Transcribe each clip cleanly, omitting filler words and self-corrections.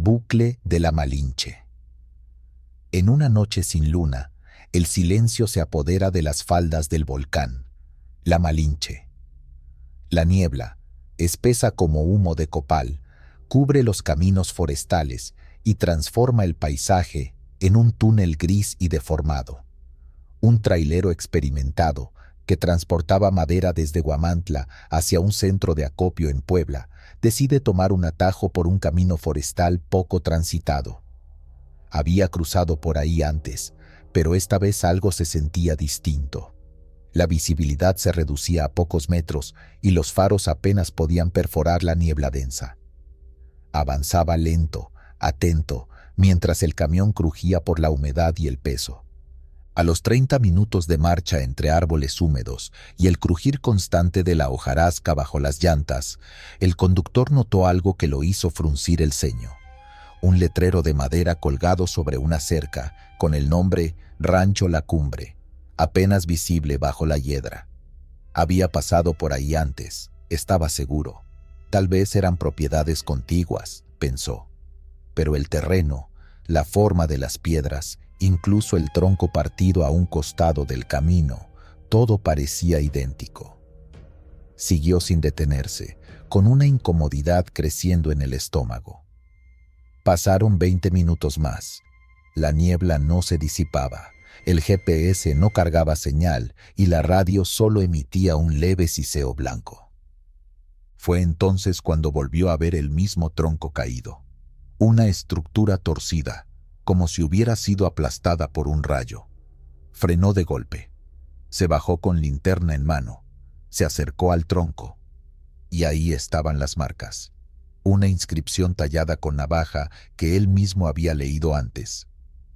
Bucle de la Malinche. En una noche sin luna, el silencio se apodera de las faldas del volcán, la Malinche. La niebla, espesa como humo de copal, cubre los caminos forestales y transforma el paisaje en un túnel gris y deformado. Un trailero experimentado, que transportaba madera desde Huamantla hacia un centro de acopio en Puebla, decide tomar un atajo por un camino forestal poco transitado. Había cruzado por ahí antes, pero esta vez algo se sentía distinto. La visibilidad se reducía a pocos metros y los faros apenas podían perforar la niebla densa. Avanzaba lento, atento, mientras el camión crujía por la humedad y el peso. A los 30 minutos de marcha entre árboles húmedos y el crujir constante de la hojarasca bajo las llantas, el conductor notó algo que lo hizo fruncir el ceño. Un letrero de madera colgado sobre una cerca, con el nombre Rancho La Cumbre, apenas visible bajo la hiedra. Había pasado por ahí antes, estaba seguro. Tal vez eran propiedades contiguas, pensó. Pero el terreno, la forma de las piedras, incluso el tronco partido a un costado del camino, todo parecía idéntico. Siguió sin detenerse, con una incomodidad creciendo en el estómago. Pasaron 20 minutos más. La niebla no se disipaba, el GPS no cargaba señal y la radio solo emitía un leve siseo blanco. Fue entonces cuando volvió a ver el mismo tronco caído. Una estructura torcida, como si hubiera sido aplastada por un rayo. Frenó de golpe. Se bajó con linterna en mano. Se acercó al tronco. Y ahí estaban las marcas. Una inscripción tallada con navaja que él mismo había leído antes.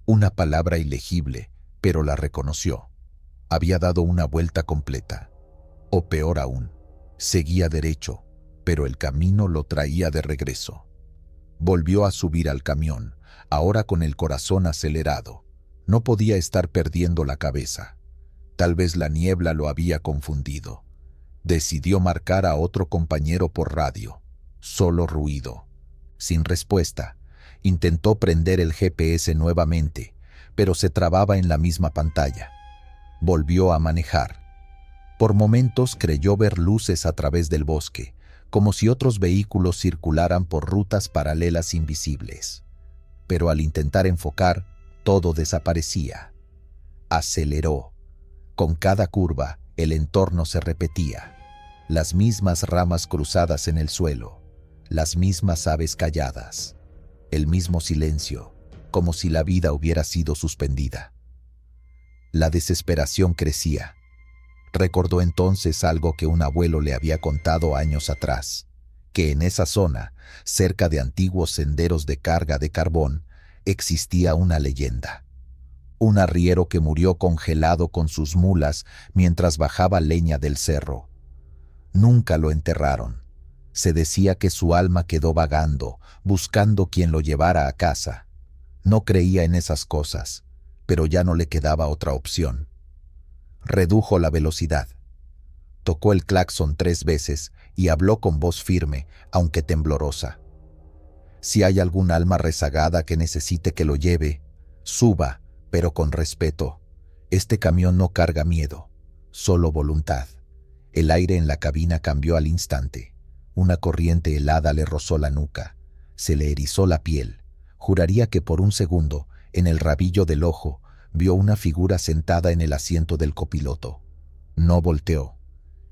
Una palabra ilegible, pero la reconoció. Había dado una vuelta completa. O peor aún, seguía derecho, pero el camino lo traía de regreso. Volvió a subir al camión, ahora con el corazón acelerado. No podía estar perdiendo la cabeza. Tal vez la niebla lo había confundido. Decidió marcar a otro compañero por radio. Solo ruido. Sin respuesta. Intentó prender el GPS nuevamente, pero se trababa en la misma pantalla. Volvió a manejar. Por momentos creyó ver luces a través del bosque, como si otros vehículos circularan por rutas paralelas invisibles. Pero al intentar enfocar, todo desaparecía. Aceleró. Con cada curva, el entorno se repetía. Las mismas ramas cruzadas en el suelo, las mismas aves calladas, el mismo silencio, como si la vida hubiera sido suspendida. La desesperación crecía. Recordó entonces algo que un abuelo le había contado años atrás, que en esa zona, cerca de antiguos senderos de carga de carbón, existía una leyenda. Un arriero que murió congelado con sus mulas mientras bajaba leña del cerro. Nunca lo enterraron. Se decía que su alma quedó vagando, buscando quien lo llevara a casa. No creía en esas cosas, pero ya no le quedaba otra opción. Redujo la velocidad. Tocó el claxon 3 veces y habló con voz firme, aunque temblorosa. Si hay algún alma rezagada que necesite que lo lleve, suba, pero con respeto. Este camión no carga miedo, solo voluntad. El aire en la cabina cambió al instante. Una corriente helada le rozó la nuca. Se le erizó la piel. Juraría que por un segundo, en el rabillo del ojo, vio una figura sentada en el asiento del copiloto. No volteó.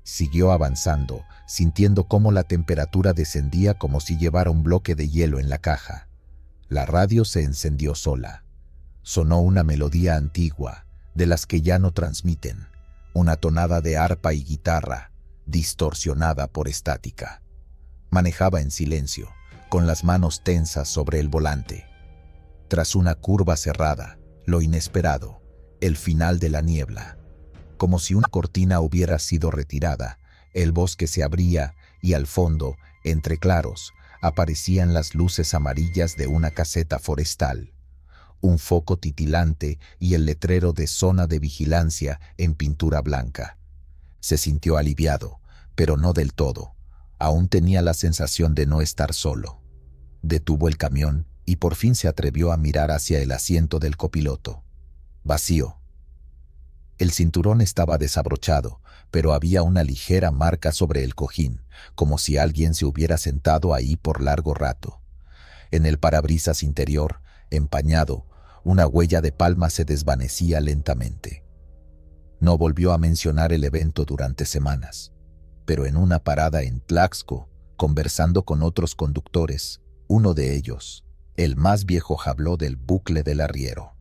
Siguió avanzando, sintiendo cómo la temperatura descendía como si llevara un bloque de hielo en la caja. La radio se encendió sola. Sonó una melodía antigua, de las que ya no transmiten, una tonada de arpa y guitarra, distorsionada por estática. Manejaba en silencio, con las manos tensas sobre el volante. Tras una curva cerrada, lo inesperado, el final de la niebla. Como si una cortina hubiera sido retirada, el bosque se abría y al fondo, entre claros, aparecían las luces amarillas de una caseta forestal. Un foco titilante y el letrero de zona de vigilancia en pintura blanca. Se sintió aliviado, pero no del todo. Aún tenía la sensación de no estar solo. Detuvo el camión y por fin se atrevió a mirar hacia el asiento del copiloto. Vacío. El cinturón estaba desabrochado, pero había una ligera marca sobre el cojín, como si alguien se hubiera sentado ahí por largo rato. En el parabrisas interior, empañado, una huella de palma se desvanecía lentamente. No volvió a mencionar el evento durante semanas, pero en una parada en Tlaxco, conversando con otros conductores, uno de ellos, el más viejo, habló del bucle del arriero,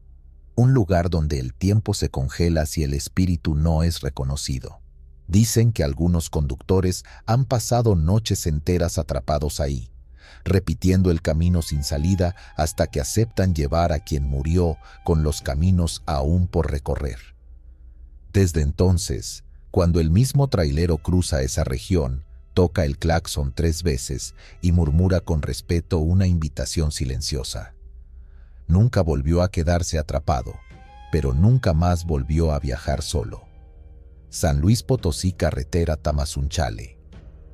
un lugar donde el tiempo se congela si el espíritu no es reconocido. Dicen que algunos conductores han pasado noches enteras atrapados ahí, repitiendo el camino sin salida hasta que aceptan llevar a quien murió con los caminos aún por recorrer. Desde entonces, cuando el mismo trailero cruza esa región, toca el claxon 3 veces y murmura con respeto una invitación silenciosa. Nunca volvió a quedarse atrapado, pero nunca más volvió a viajar solo. San Luis Potosí, carretera Tamazunchale.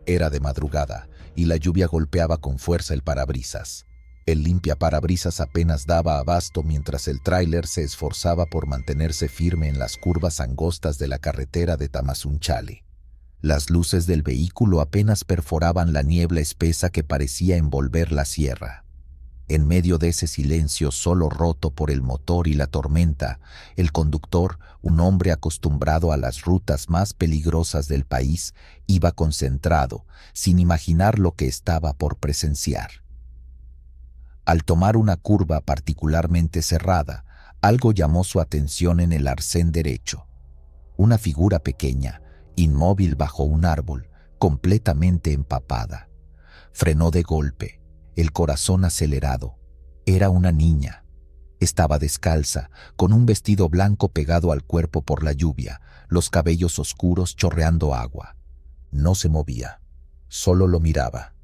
Era de madrugada y la lluvia golpeaba con fuerza el parabrisas. El limpiaparabrisas apenas daba abasto mientras el tráiler se esforzaba por mantenerse firme en las curvas angostas de la carretera de Tamazunchale. Las luces del vehículo apenas perforaban la niebla espesa que parecía envolver la sierra. En medio de ese silencio solo roto por el motor y la tormenta, el conductor, un hombre acostumbrado a las rutas más peligrosas del país, iba concentrado, sin imaginar lo que estaba por presenciar. Al tomar una curva particularmente cerrada, algo llamó su atención en el arcén derecho. Una figura pequeña, inmóvil bajo un árbol, completamente empapada. Frenó de golpe, el corazón acelerado. Era una niña. Estaba descalza, con un vestido blanco pegado al cuerpo por la lluvia, los cabellos oscuros chorreando agua. No se movía, solo lo miraba.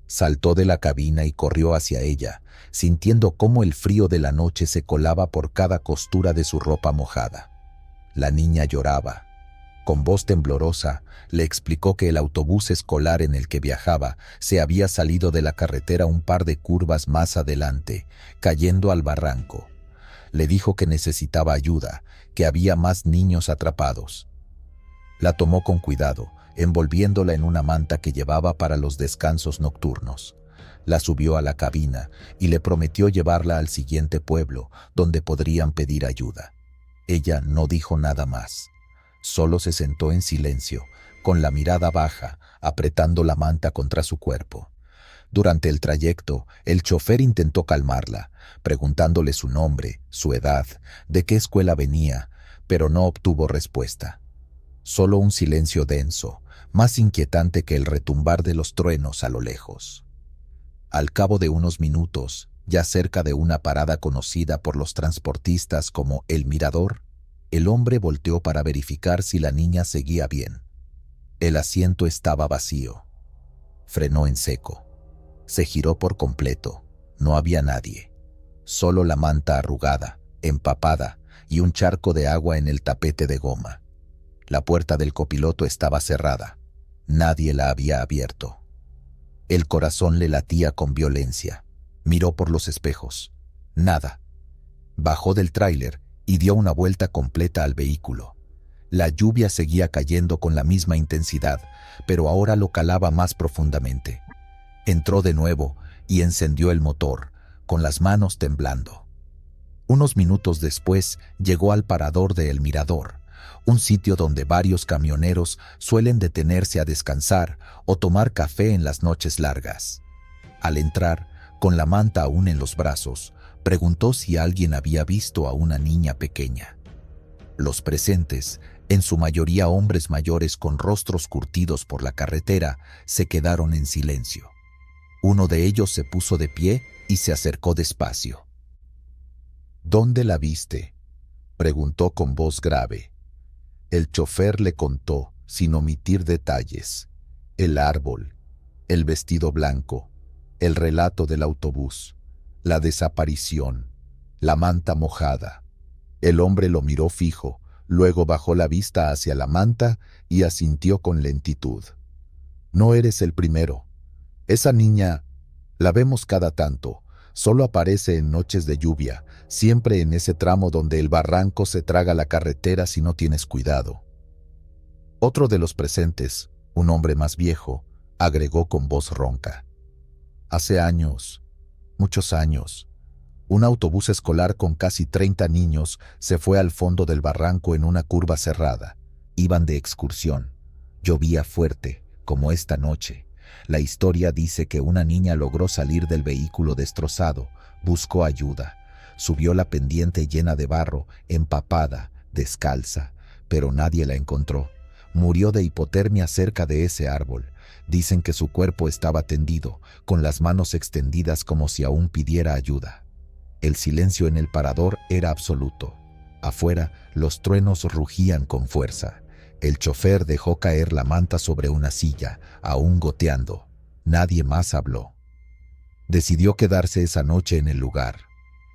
Saltó de la cabina y corrió hacia ella, sintiendo cómo el frío de la noche se colaba por cada costura de su ropa mojada. La niña lloraba. Con voz temblorosa, le explicó que el autobús escolar en el que viajaba se había salido de la carretera un par de curvas más adelante, cayendo al barranco. Le dijo que necesitaba ayuda, que había más niños atrapados. La tomó con cuidado, envolviéndola en una manta que llevaba para los descansos nocturnos. La subió a la cabina y le prometió llevarla al siguiente pueblo, donde podrían pedir ayuda. Ella no dijo nada más. Solo se sentó en silencio, con la mirada baja, apretando la manta contra su cuerpo. Durante el trayecto, el chofer intentó calmarla, preguntándole su nombre, su edad, de qué escuela venía, pero no obtuvo respuesta. Solo un silencio denso, más inquietante que el retumbar de los truenos a lo lejos. Al cabo de unos minutos, ya cerca de una parada conocida por los transportistas como El Mirador, el hombre volteó para verificar si la niña seguía bien. El asiento estaba vacío. Frenó en seco. Se giró por completo. No había nadie. Solo la manta arrugada, empapada, y un charco de agua en el tapete de goma. La puerta del copiloto estaba cerrada. Nadie la había abierto. El corazón le latía con violencia. Miró por los espejos. Nada. Bajó del tráiler y dio una vuelta completa al vehículo. La lluvia seguía cayendo con la misma intensidad, pero ahora lo calaba más profundamente. Entró de nuevo y encendió el motor, con las manos temblando. Unos minutos después llegó al parador de El Mirador, un sitio donde varios camioneros suelen detenerse a descansar o tomar café en las noches largas. Al entrar, con la manta aún en los brazos, preguntó si alguien había visto a una niña pequeña. Los presentes, en su mayoría hombres mayores con rostros curtidos por la carretera, se quedaron en silencio. Uno de ellos se puso de pie y se acercó despacio. ¿Dónde la viste?, preguntó con voz grave. El chofer le contó, sin omitir detalles, el árbol, el vestido blanco, el relato del autobús, la desaparición, la manta mojada. El hombre lo miró fijo, luego bajó la vista hacia la manta y asintió con lentitud. No eres el primero. Esa niña la vemos cada tanto, Solo aparece en noches de lluvia, siempre en ese tramo donde el barranco se traga la carretera si no tienes cuidado. Otro de los presentes, un hombre más viejo, agregó con voz ronca. Hace años, muchos años, un autobús escolar con casi 30 niños se fue al fondo del barranco en una curva cerrada. Iban de excursión. Llovía fuerte, como esta noche. La historia dice que una niña logró salir del vehículo destrozado, buscó ayuda, subió la pendiente llena de barro, empapada, descalza, pero nadie la encontró. Murió de hipotermia cerca de ese árbol. Dicen que su cuerpo estaba tendido, con las manos extendidas como si aún pidiera ayuda. El silencio en el parador era absoluto. Afuera, los truenos rugían con fuerza. El chofer dejó caer la manta sobre una silla, aún goteando. Nadie más habló. Decidió quedarse esa noche en el lugar.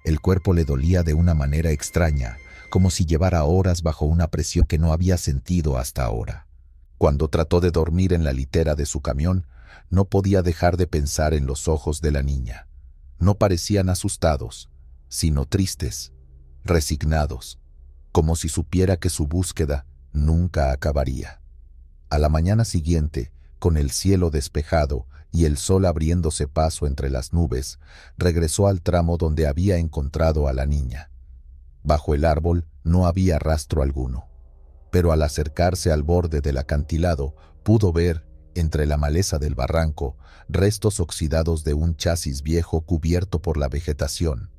El cuerpo le dolía de una manera extraña, como si llevara horas bajo una presión que no había sentido hasta ahora. Cuando trató de dormir en la litera de su camión, no podía dejar de pensar en los ojos de la niña. No parecían asustados, sino tristes, resignados, como si supiera que su búsqueda nunca acabaría. A la mañana siguiente, con el cielo despejado y el sol abriéndose paso entre las nubes, regresó al tramo donde había encontrado a la niña. Bajo el árbol no había rastro alguno, pero al acercarse al borde del acantilado pudo ver, entre la maleza del barranco, restos oxidados de un chasis viejo cubierto por la vegetación.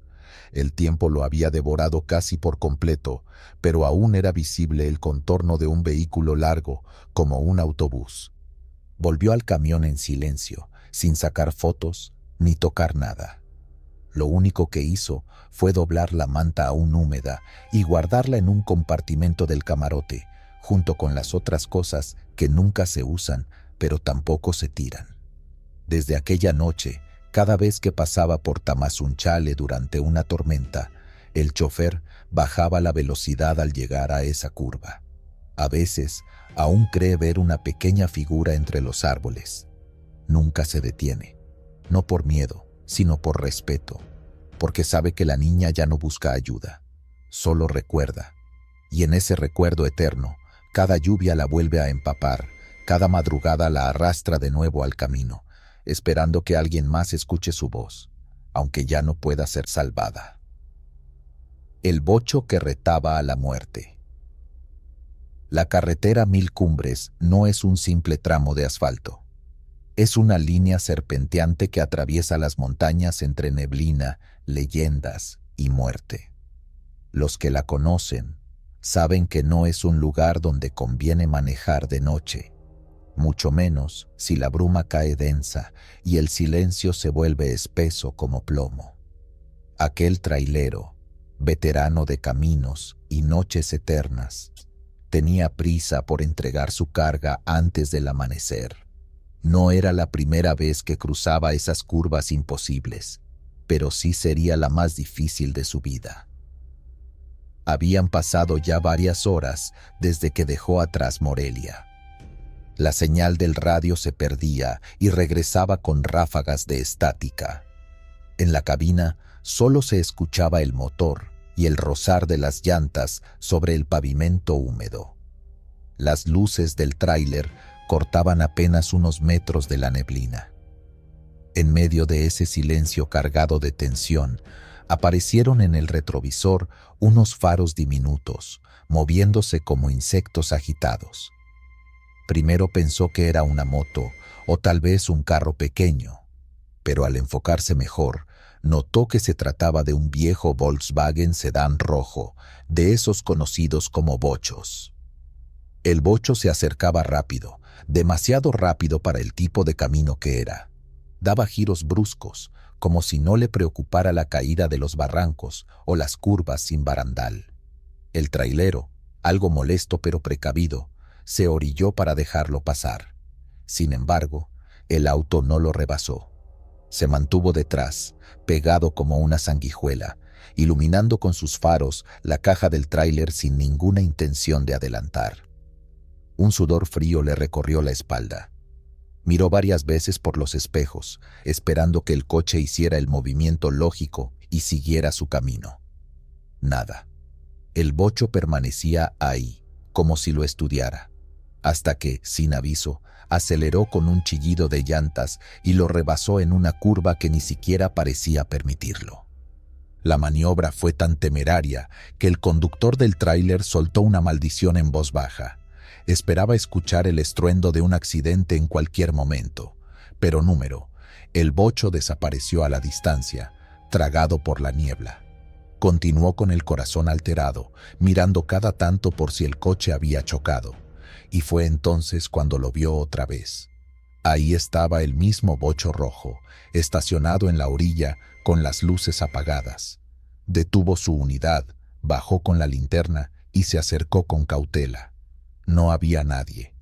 El tiempo lo había devorado casi por completo, pero aún era visible el contorno de un vehículo largo, como un autobús. Volvió al camión en silencio, sin sacar fotos ni tocar nada. Lo único que hizo fue doblar la manta aún húmeda y guardarla en un compartimento del camarote, junto con las otras cosas que nunca se usan, pero tampoco se tiran. Desde aquella noche, cada vez que pasaba por Tamazunchale durante una tormenta, el chofer bajaba la velocidad al llegar a esa curva. A veces, aún cree ver una pequeña figura entre los árboles. Nunca se detiene, no por miedo, sino por respeto, porque sabe que la niña ya no busca ayuda, solo recuerda. Y en ese recuerdo eterno, cada lluvia la vuelve a empapar, cada madrugada la arrastra de nuevo al camino, esperando que alguien más escuche su voz, aunque ya no pueda ser salvada. El bocho que retaba a la muerte. La carretera Mil Cumbres no es un simple tramo de asfalto. Es una línea serpenteante que atraviesa las montañas entre neblina, leyendas y muerte. Los que la conocen saben que no es un lugar donde conviene manejar de noche, mucho menos si la bruma cae densa y el silencio se vuelve espeso como plomo. Aquel trailero, veterano de caminos y noches eternas, tenía prisa por entregar su carga antes del amanecer. No era la primera vez que cruzaba esas curvas imposibles, pero sí sería la más difícil de su vida. Habían pasado ya varias horas desde que dejó atrás Morelia. La señal del radio se perdía y regresaba con ráfagas de estática. En la cabina solo se escuchaba el motor y el rozar de las llantas sobre el pavimento húmedo. Las luces del tráiler cortaban apenas unos metros de la neblina. En medio de ese silencio cargado de tensión, aparecieron en el retrovisor unos faros diminutos, moviéndose como insectos agitados. Primero pensó que era una moto o tal vez un carro pequeño, pero al enfocarse mejor, notó que se trataba de un viejo Volkswagen sedán rojo, de esos conocidos como bochos. El bocho se acercaba rápido, demasiado rápido para el tipo de camino que era. Daba giros bruscos, como si no le preocupara la caída de los barrancos o las curvas sin barandal. El trailero, algo molesto pero precavido, se orilló para dejarlo pasar. Sin embargo, el auto no lo rebasó. Se mantuvo detrás, pegado como una sanguijuela, iluminando con sus faros la caja del tráiler sin ninguna intención de adelantar. Un sudor frío le recorrió la espalda. Miró varias veces por los espejos, esperando que el coche hiciera el movimiento lógico y siguiera su camino. Nada. El bocho permanecía ahí, como si lo estudiara, hasta que, sin aviso, aceleró con un chillido de llantas y lo rebasó en una curva que ni siquiera parecía permitirlo. La maniobra fue tan temeraria que el conductor del tráiler soltó una maldición en voz baja. Esperaba escuchar el estruendo de un accidente en cualquier momento, pero el bocho desapareció a la distancia, tragado por la niebla. Continuó con el corazón alterado, mirando cada tanto por si el coche había chocado, y fue entonces cuando lo vio otra vez. Ahí estaba el mismo bocho rojo, estacionado en la orilla con las luces apagadas. Detuvo su unidad, bajó con la linterna y se acercó con cautela. No había nadie.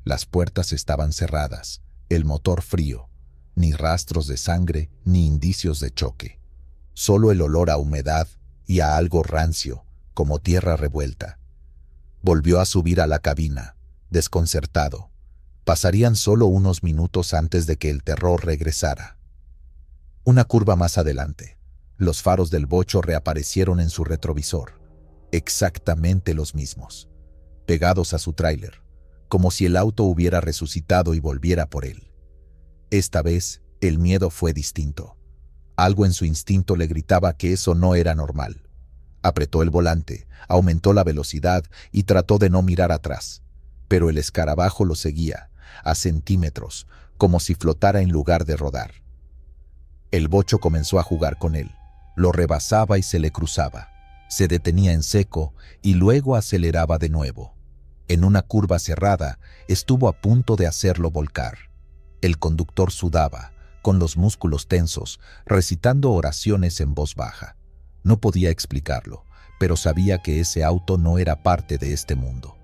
Las puertas estaban cerradas, el motor frío, ni rastros de sangre ni indicios de choque. Solo el olor a humedad y a algo rancio, como tierra revuelta. Volvió a subir a la cabina, desconcertado. Pasarían solo unos minutos antes de que el terror regresara. Una curva más adelante, los faros del bocho reaparecieron en su retrovisor, exactamente los mismos, pegados a su tráiler, como si el auto hubiera resucitado y volviera por él. Esta vez, el miedo fue distinto. Algo en su instinto le gritaba que eso no era normal. Apretó el volante, aumentó la velocidad y trató de no mirar atrás, pero el escarabajo lo seguía, a centímetros, como si flotara en lugar de rodar. El bocho comenzó a jugar con él, lo rebasaba y se le cruzaba, se detenía en seco y luego aceleraba de nuevo. En una curva cerrada, estuvo a punto de hacerlo volcar. El conductor sudaba, con los músculos tensos, recitando oraciones en voz baja. No podía explicarlo, pero sabía que ese auto no era parte de este mundo.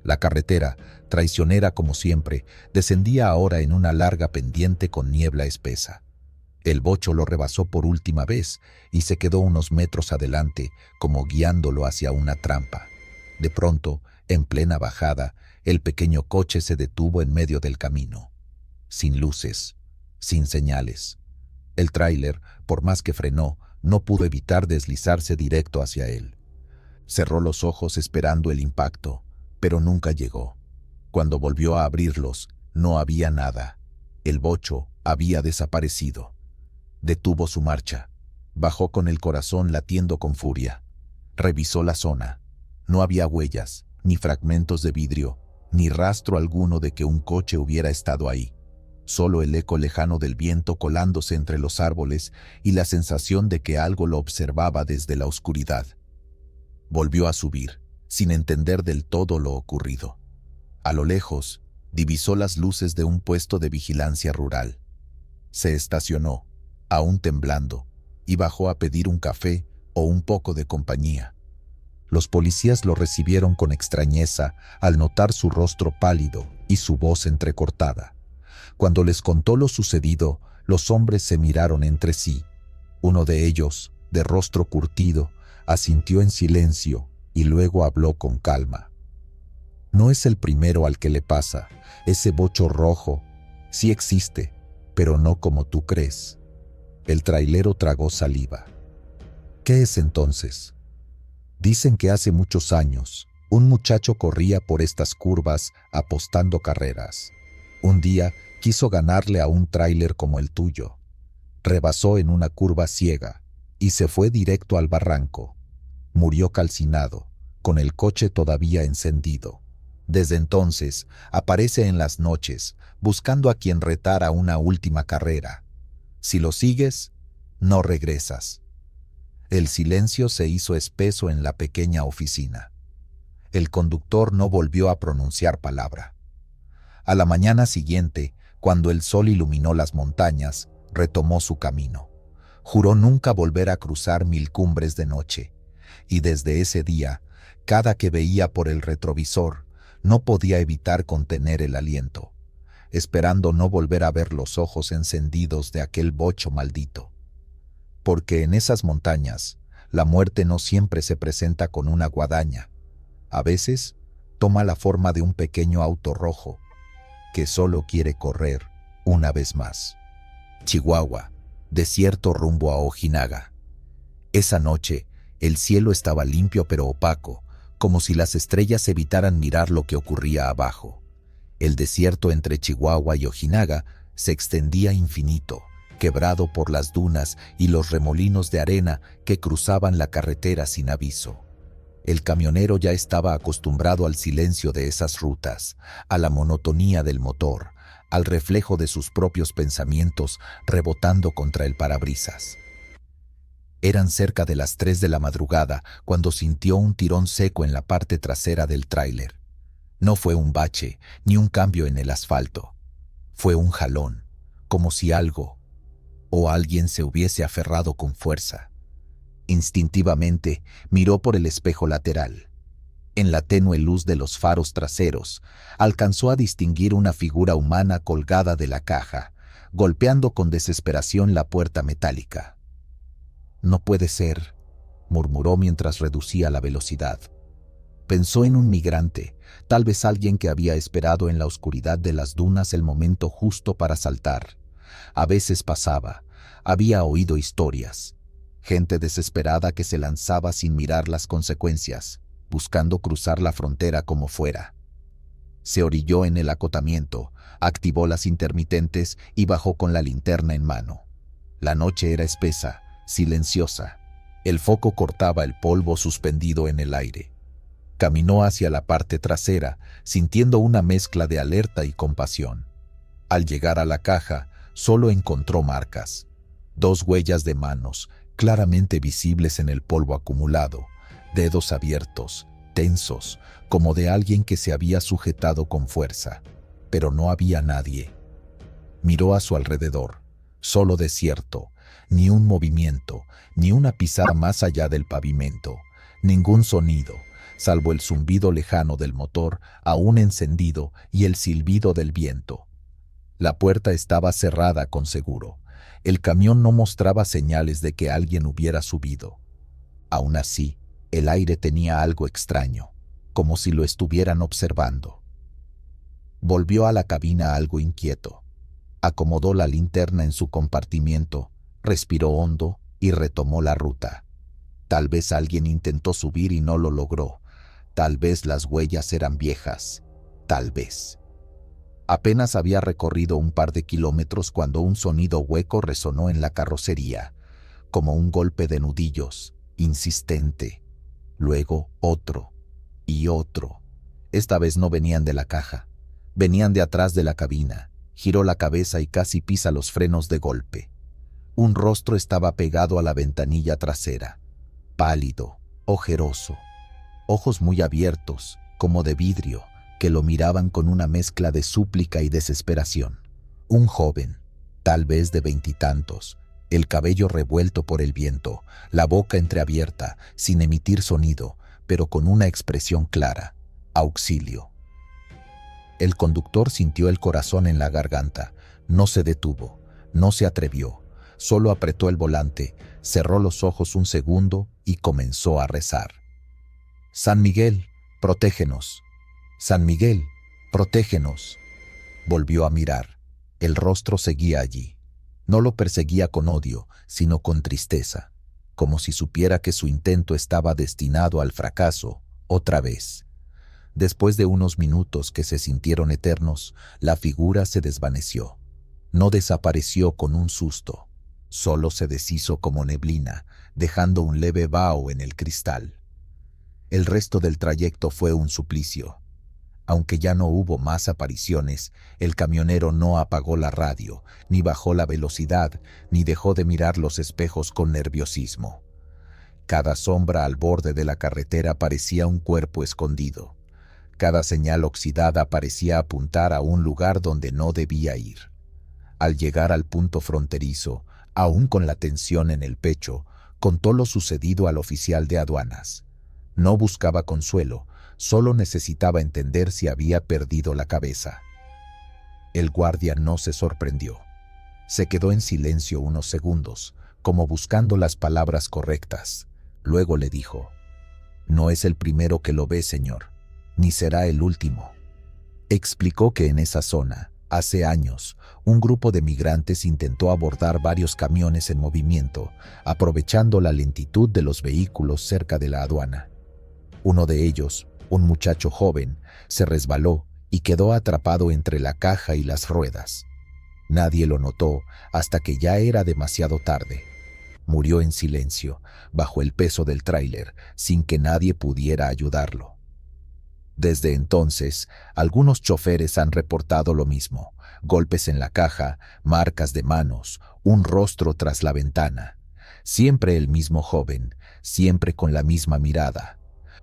La carretera, traicionera como siempre, descendía ahora en una larga pendiente con niebla espesa. El bocho lo rebasó por última vez y se quedó unos metros adelante, como guiándolo hacia una trampa. De pronto, en plena bajada, el pequeño coche se detuvo en medio del camino. Sin luces, sin señales. El tráiler, por más que frenó, no pudo evitar deslizarse directo hacia él. Cerró los ojos esperando el impacto, pero nunca llegó. Cuando volvió a abrirlos, no había nada. El bocho había desaparecido. Detuvo su marcha. Bajó con el corazón latiendo con furia. Revisó la zona. No había huellas, ni fragmentos de vidrio, ni rastro alguno de que un coche hubiera estado ahí. Solo el eco lejano del viento colándose entre los árboles y la sensación de que algo lo observaba desde la oscuridad. Volvió a subir, sin entender del todo lo ocurrido. A lo lejos, divisó las luces de un puesto de vigilancia rural. Se estacionó, aún temblando, y bajó a pedir un café o un poco de compañía. Los policías lo recibieron con extrañeza al notar su rostro pálido y su voz entrecortada. Cuando les contó lo sucedido, los hombres se miraron entre sí. Uno de ellos, de rostro curtido, asintió en silencio y luego habló con calma. No es el primero al que le pasa. Ese bocho rojo sí existe, pero no como tú crees. El trailero tragó saliva. ¿Qué es entonces? Dicen que hace muchos años, un muchacho corría por estas curvas apostando carreras. Un día quiso ganarle a un tráiler como el tuyo. Rebasó en una curva ciega y se fue directo al barranco. Murió calcinado, con el coche todavía encendido. Desde entonces aparece en las noches, buscando a quien retara una última carrera. Si lo sigues, no regresas. El silencio se hizo espeso en la pequeña oficina. El conductor no volvió a pronunciar palabra. A la mañana siguiente, cuando el sol iluminó las montañas, retomó su camino. Juró nunca volver a cruzar 1000 cumbres de noche, y desde ese día, cada que veía por el retrovisor, no podía evitar contener el aliento, esperando no volver a ver los ojos encendidos de aquel bocho maldito. Porque en esas montañas, la muerte no siempre se presenta con una guadaña. A veces, toma la forma de un pequeño auto rojo, que solo quiere correr una vez más. Chihuahua, desierto rumbo a Ojinaga. Esa noche, el cielo estaba limpio pero opaco, como si las estrellas evitaran mirar lo que ocurría abajo. El desierto entre Chihuahua y Ojinaga se extendía infinito, quebrado por las dunas y los remolinos de arena que cruzaban la carretera sin aviso. El camionero ya estaba acostumbrado al silencio de esas rutas, a la monotonía del motor, al reflejo de sus propios pensamientos rebotando contra el parabrisas. Eran cerca de las 3 de la madrugada cuando sintió un tirón seco en la parte trasera del tráiler. No fue un bache ni un cambio en el asfalto. Fue un jalón, como si algo o alguien se hubiese aferrado con fuerza. Instintivamente miró por el espejo lateral. En la tenue luz de los faros traseros, alcanzó a distinguir una figura humana colgada de la caja, golpeando con desesperación la puerta metálica. «No puede ser», murmuró mientras reducía la velocidad. Pensó en un migrante, tal vez alguien que había esperado en la oscuridad de las dunas el momento justo para saltar. A veces pasaba, había oído historias. Gente desesperada que se lanzaba sin mirar las consecuencias, buscando cruzar la frontera como fuera. Se orilló en el acotamiento, activó las intermitentes y bajó con la linterna en mano. La noche era espesa, silenciosa. El foco cortaba el polvo suspendido en el aire. Caminó hacia la parte trasera, sintiendo una mezcla de alerta y compasión. Al llegar a la caja, solo encontró marcas. 2 huellas de manos, claramente visibles en el polvo acumulado, dedos abiertos, tensos, como de alguien que se había sujetado con fuerza. Pero no había nadie. Miró a su alrededor, solo desierto, ni un movimiento, ni una pisada más allá del pavimento, ningún sonido, salvo el zumbido lejano del motor aún encendido y el silbido del viento. La puerta estaba cerrada con seguro. El camión no mostraba señales de que alguien hubiera subido. Aún así, el aire tenía algo extraño, como si lo estuvieran observando. Volvió a la cabina algo inquieto. Acomodó la linterna en su compartimiento, respiró hondo y retomó la ruta. Tal vez alguien intentó subir y no lo logró. Tal vez las huellas eran viejas. Tal vez. Apenas había recorrido un par de kilómetros cuando un sonido hueco resonó en la carrocería, como un golpe de nudillos, insistente. Luego otro y otro. Esta vez no venían de la caja, venían de atrás de la cabina. Giró la cabeza y casi pisa los frenos de golpe. Un rostro estaba pegado a la ventanilla trasera, pálido, ojeroso, ojos muy abiertos, como de vidrio, que lo miraban con una mezcla de súplica y desesperación. Un joven, tal vez de 20 y tantos, el cabello revuelto por el viento, la boca entreabierta, sin emitir sonido, pero con una expresión clara: auxilio. El conductor sintió el corazón en la garganta. No se detuvo, no se atrevió, solo apretó el volante, cerró los ojos un segundo y comenzó a rezar. «San Miguel, protégenos. San Miguel, protégenos». Volvió a mirar. El rostro seguía allí. No lo perseguía con odio, sino con tristeza, como si supiera que su intento estaba destinado al fracaso, otra vez. Después de unos minutos que se sintieron eternos, la figura se desvaneció. No desapareció con un susto, solo se deshizo como neblina, dejando un leve vaho en el cristal. El resto del trayecto fue un suplicio. Aunque ya no hubo más apariciones, el camionero no apagó la radio, ni bajó la velocidad, ni dejó de mirar los espejos con nerviosismo. Cada sombra al borde de la carretera parecía un cuerpo escondido. Cada señal oxidada parecía apuntar a un lugar donde no debía ir. Al llegar al punto fronterizo, aún con la tensión en el pecho, contó lo sucedido al oficial de aduanas. No buscaba consuelo, solo necesitaba entender si había perdido la cabeza. El guardia no se sorprendió. Se quedó en silencio unos segundos, como buscando las palabras correctas. Luego le dijo: «No es el primero que lo ve, señor, ni será el último». Explicó que en esa zona, Hace años, un grupo de migrantes intentó abordar varios camiones en movimiento, aprovechando la lentitud de los vehículos cerca de la aduana. Uno de ellos, un muchacho joven, se resbaló y quedó atrapado entre la caja y las ruedas. Nadie lo notó hasta que ya era demasiado tarde. Murió en silencio, bajo el peso del tráiler, sin que nadie pudiera ayudarlo. Desde entonces, algunos choferes han reportado lo mismo: golpes en la caja, marcas de manos, un rostro tras la ventana. Siempre el mismo joven, siempre con la misma mirada,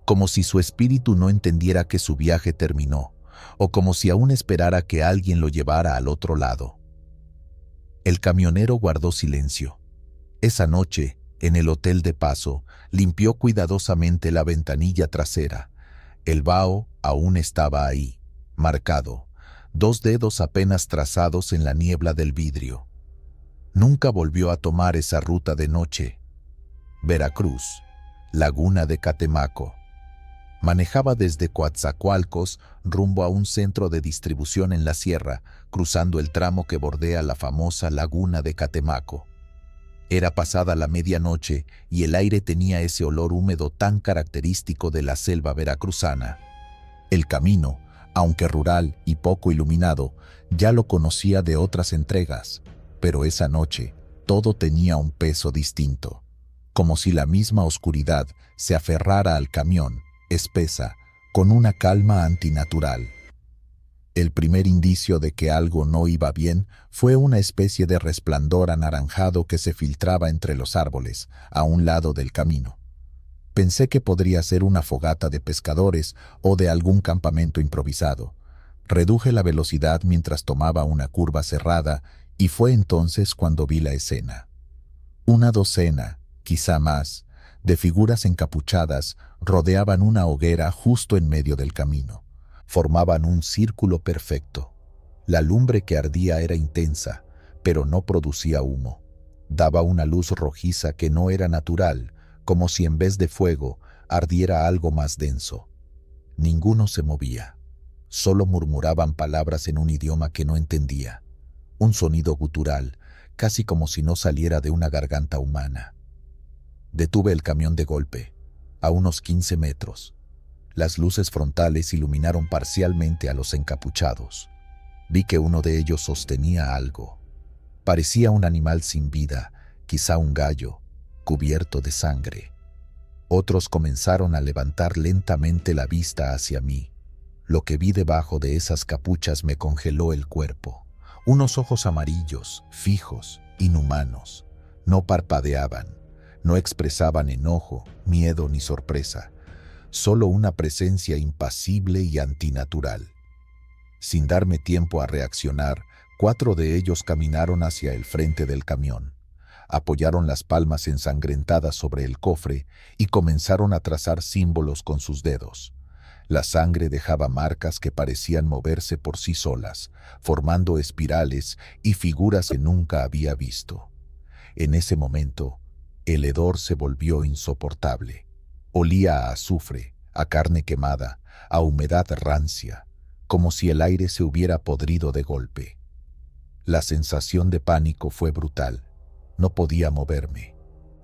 como si su espíritu no entendiera que su viaje terminó, o como si aún esperara que alguien lo llevara al otro lado. El camionero guardó silencio. Esa noche, en el hotel de paso, limpió cuidadosamente la ventanilla trasera. El vaho aún estaba ahí, marcado, 2 dedos apenas trazados en la niebla del vidrio. Nunca volvió a tomar esa ruta de noche. Veracruz, Laguna de Catemaco. Manejaba desde Coatzacoalcos rumbo a un centro de distribución en la sierra, cruzando el tramo que bordea la famosa Laguna de Catemaco. Era pasada la medianoche y el aire tenía ese olor húmedo tan característico de la selva veracruzana. El camino, aunque rural y poco iluminado, ya lo conocía de otras entregas, pero esa noche todo tenía un peso distinto, como si la misma oscuridad se aferrara al camión, espesa, con una calma antinatural. El primer indicio de que algo no iba bien fue una especie de resplandor anaranjado que se filtraba entre los árboles, a un lado del camino. Pensé que podría ser una fogata de pescadores o de algún campamento improvisado. Reduje la velocidad mientras tomaba una curva cerrada y fue entonces cuando vi la escena. Una docena, quizá más, de figuras encapuchadas rodeaban una hoguera justo en medio del camino. Formaban un círculo perfecto. La lumbre que ardía era intensa, pero no producía humo. Daba una luz rojiza que no era natural, como si en vez de fuego ardiera algo más denso. Ninguno se movía. Solo murmuraban palabras en un idioma que no entendía. Un sonido gutural, casi como si no saliera de una garganta humana. Detuve el camión de golpe, a unos 15 metros. Las luces frontales iluminaron parcialmente a los encapuchados. Vi que uno de ellos sostenía algo. Parecía un animal sin vida, quizá un gallo, cubierto de sangre. Otros comenzaron a levantar lentamente la vista hacia mí. Lo que vi debajo de esas capuchas me congeló el cuerpo. Unos ojos amarillos, fijos, inhumanos. No parpadeaban, no expresaban enojo, miedo ni sorpresa. Solo una presencia impasible y antinatural. Sin darme tiempo a reaccionar, 4 de ellos caminaron hacia el frente del camión. Apoyaron las palmas ensangrentadas sobre el cofre y comenzaron a trazar símbolos con sus dedos. La sangre dejaba marcas que parecían moverse por sí solas, formando espirales y figuras que nunca había visto. En ese momento, el hedor se volvió insoportable. Olía a azufre, a carne quemada, a humedad rancia, como si el aire se hubiera podrido de golpe. La sensación de pánico fue brutal. No podía moverme.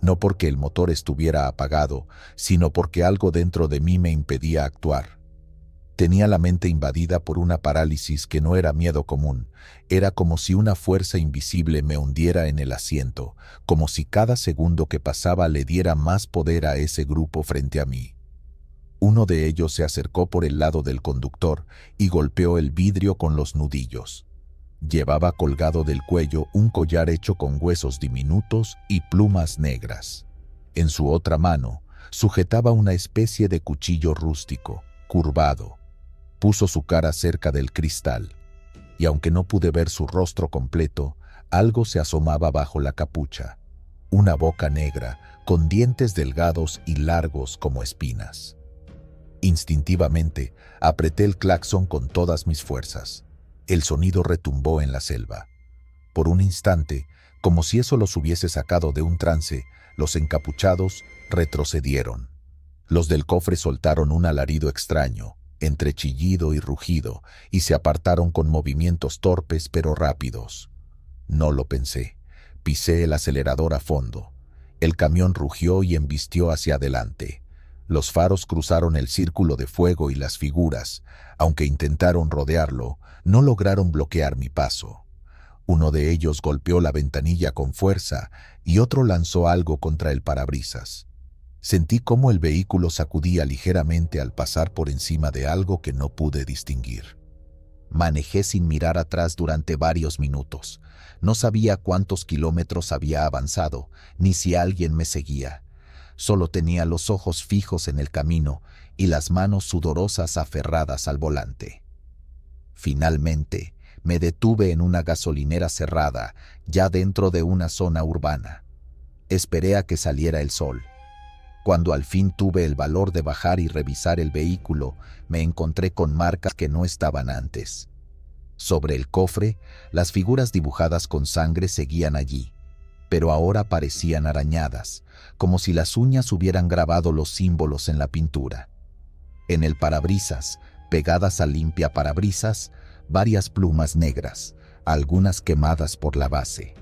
No porque el motor estuviera apagado, sino porque algo dentro de mí me impedía actuar. Tenía la mente invadida por una parálisis que no era miedo común. Era como si una fuerza invisible me hundiera en el asiento, como si cada segundo que pasaba le diera más poder a ese grupo frente a mí. Uno de ellos se acercó por el lado del conductor y golpeó el vidrio con los nudillos. Llevaba colgado del cuello un collar hecho con huesos diminutos y plumas negras. En su otra mano sujetaba una especie de cuchillo rústico, curvado. Puso su cara cerca del cristal, y aunque no pude ver su rostro completo, algo se asomaba bajo la capucha. Una boca negra, con dientes delgados y largos como espinas. Instintivamente, apreté el claxon con todas mis fuerzas. El sonido retumbó en la selva. Por un instante, como si eso los hubiese sacado de un trance, los encapuchados retrocedieron. Los del cofre soltaron un alarido extraño. entre chillido y rugido, y se apartaron con movimientos torpes pero rápidos. No lo pensé. Pisé el acelerador a fondo. El camión rugió y embistió hacia adelante. Los faros cruzaron el círculo de fuego y las figuras, aunque intentaron rodearlo, no lograron bloquear mi paso. Uno de ellos golpeó la ventanilla con fuerza y otro lanzó algo contra el parabrisas. Sentí cómo el vehículo sacudía ligeramente al pasar por encima de algo que no pude distinguir. Manejé sin mirar atrás durante varios minutos. No sabía cuántos kilómetros había avanzado, ni si alguien me seguía. Solo tenía los ojos fijos en el camino y las manos sudorosas aferradas al volante. Finalmente, me detuve en una gasolinera cerrada, ya dentro de una zona urbana. Esperé a que saliera el sol. Cuando al fin tuve el valor de bajar y revisar el vehículo, me encontré con marcas que no estaban antes. Sobre el cofre, las figuras dibujadas con sangre seguían allí, pero ahora parecían arañadas, como si las uñas hubieran grabado los símbolos en la pintura. En el parabrisas, pegadas al limpia parabrisas, varias plumas negras, algunas quemadas por la base.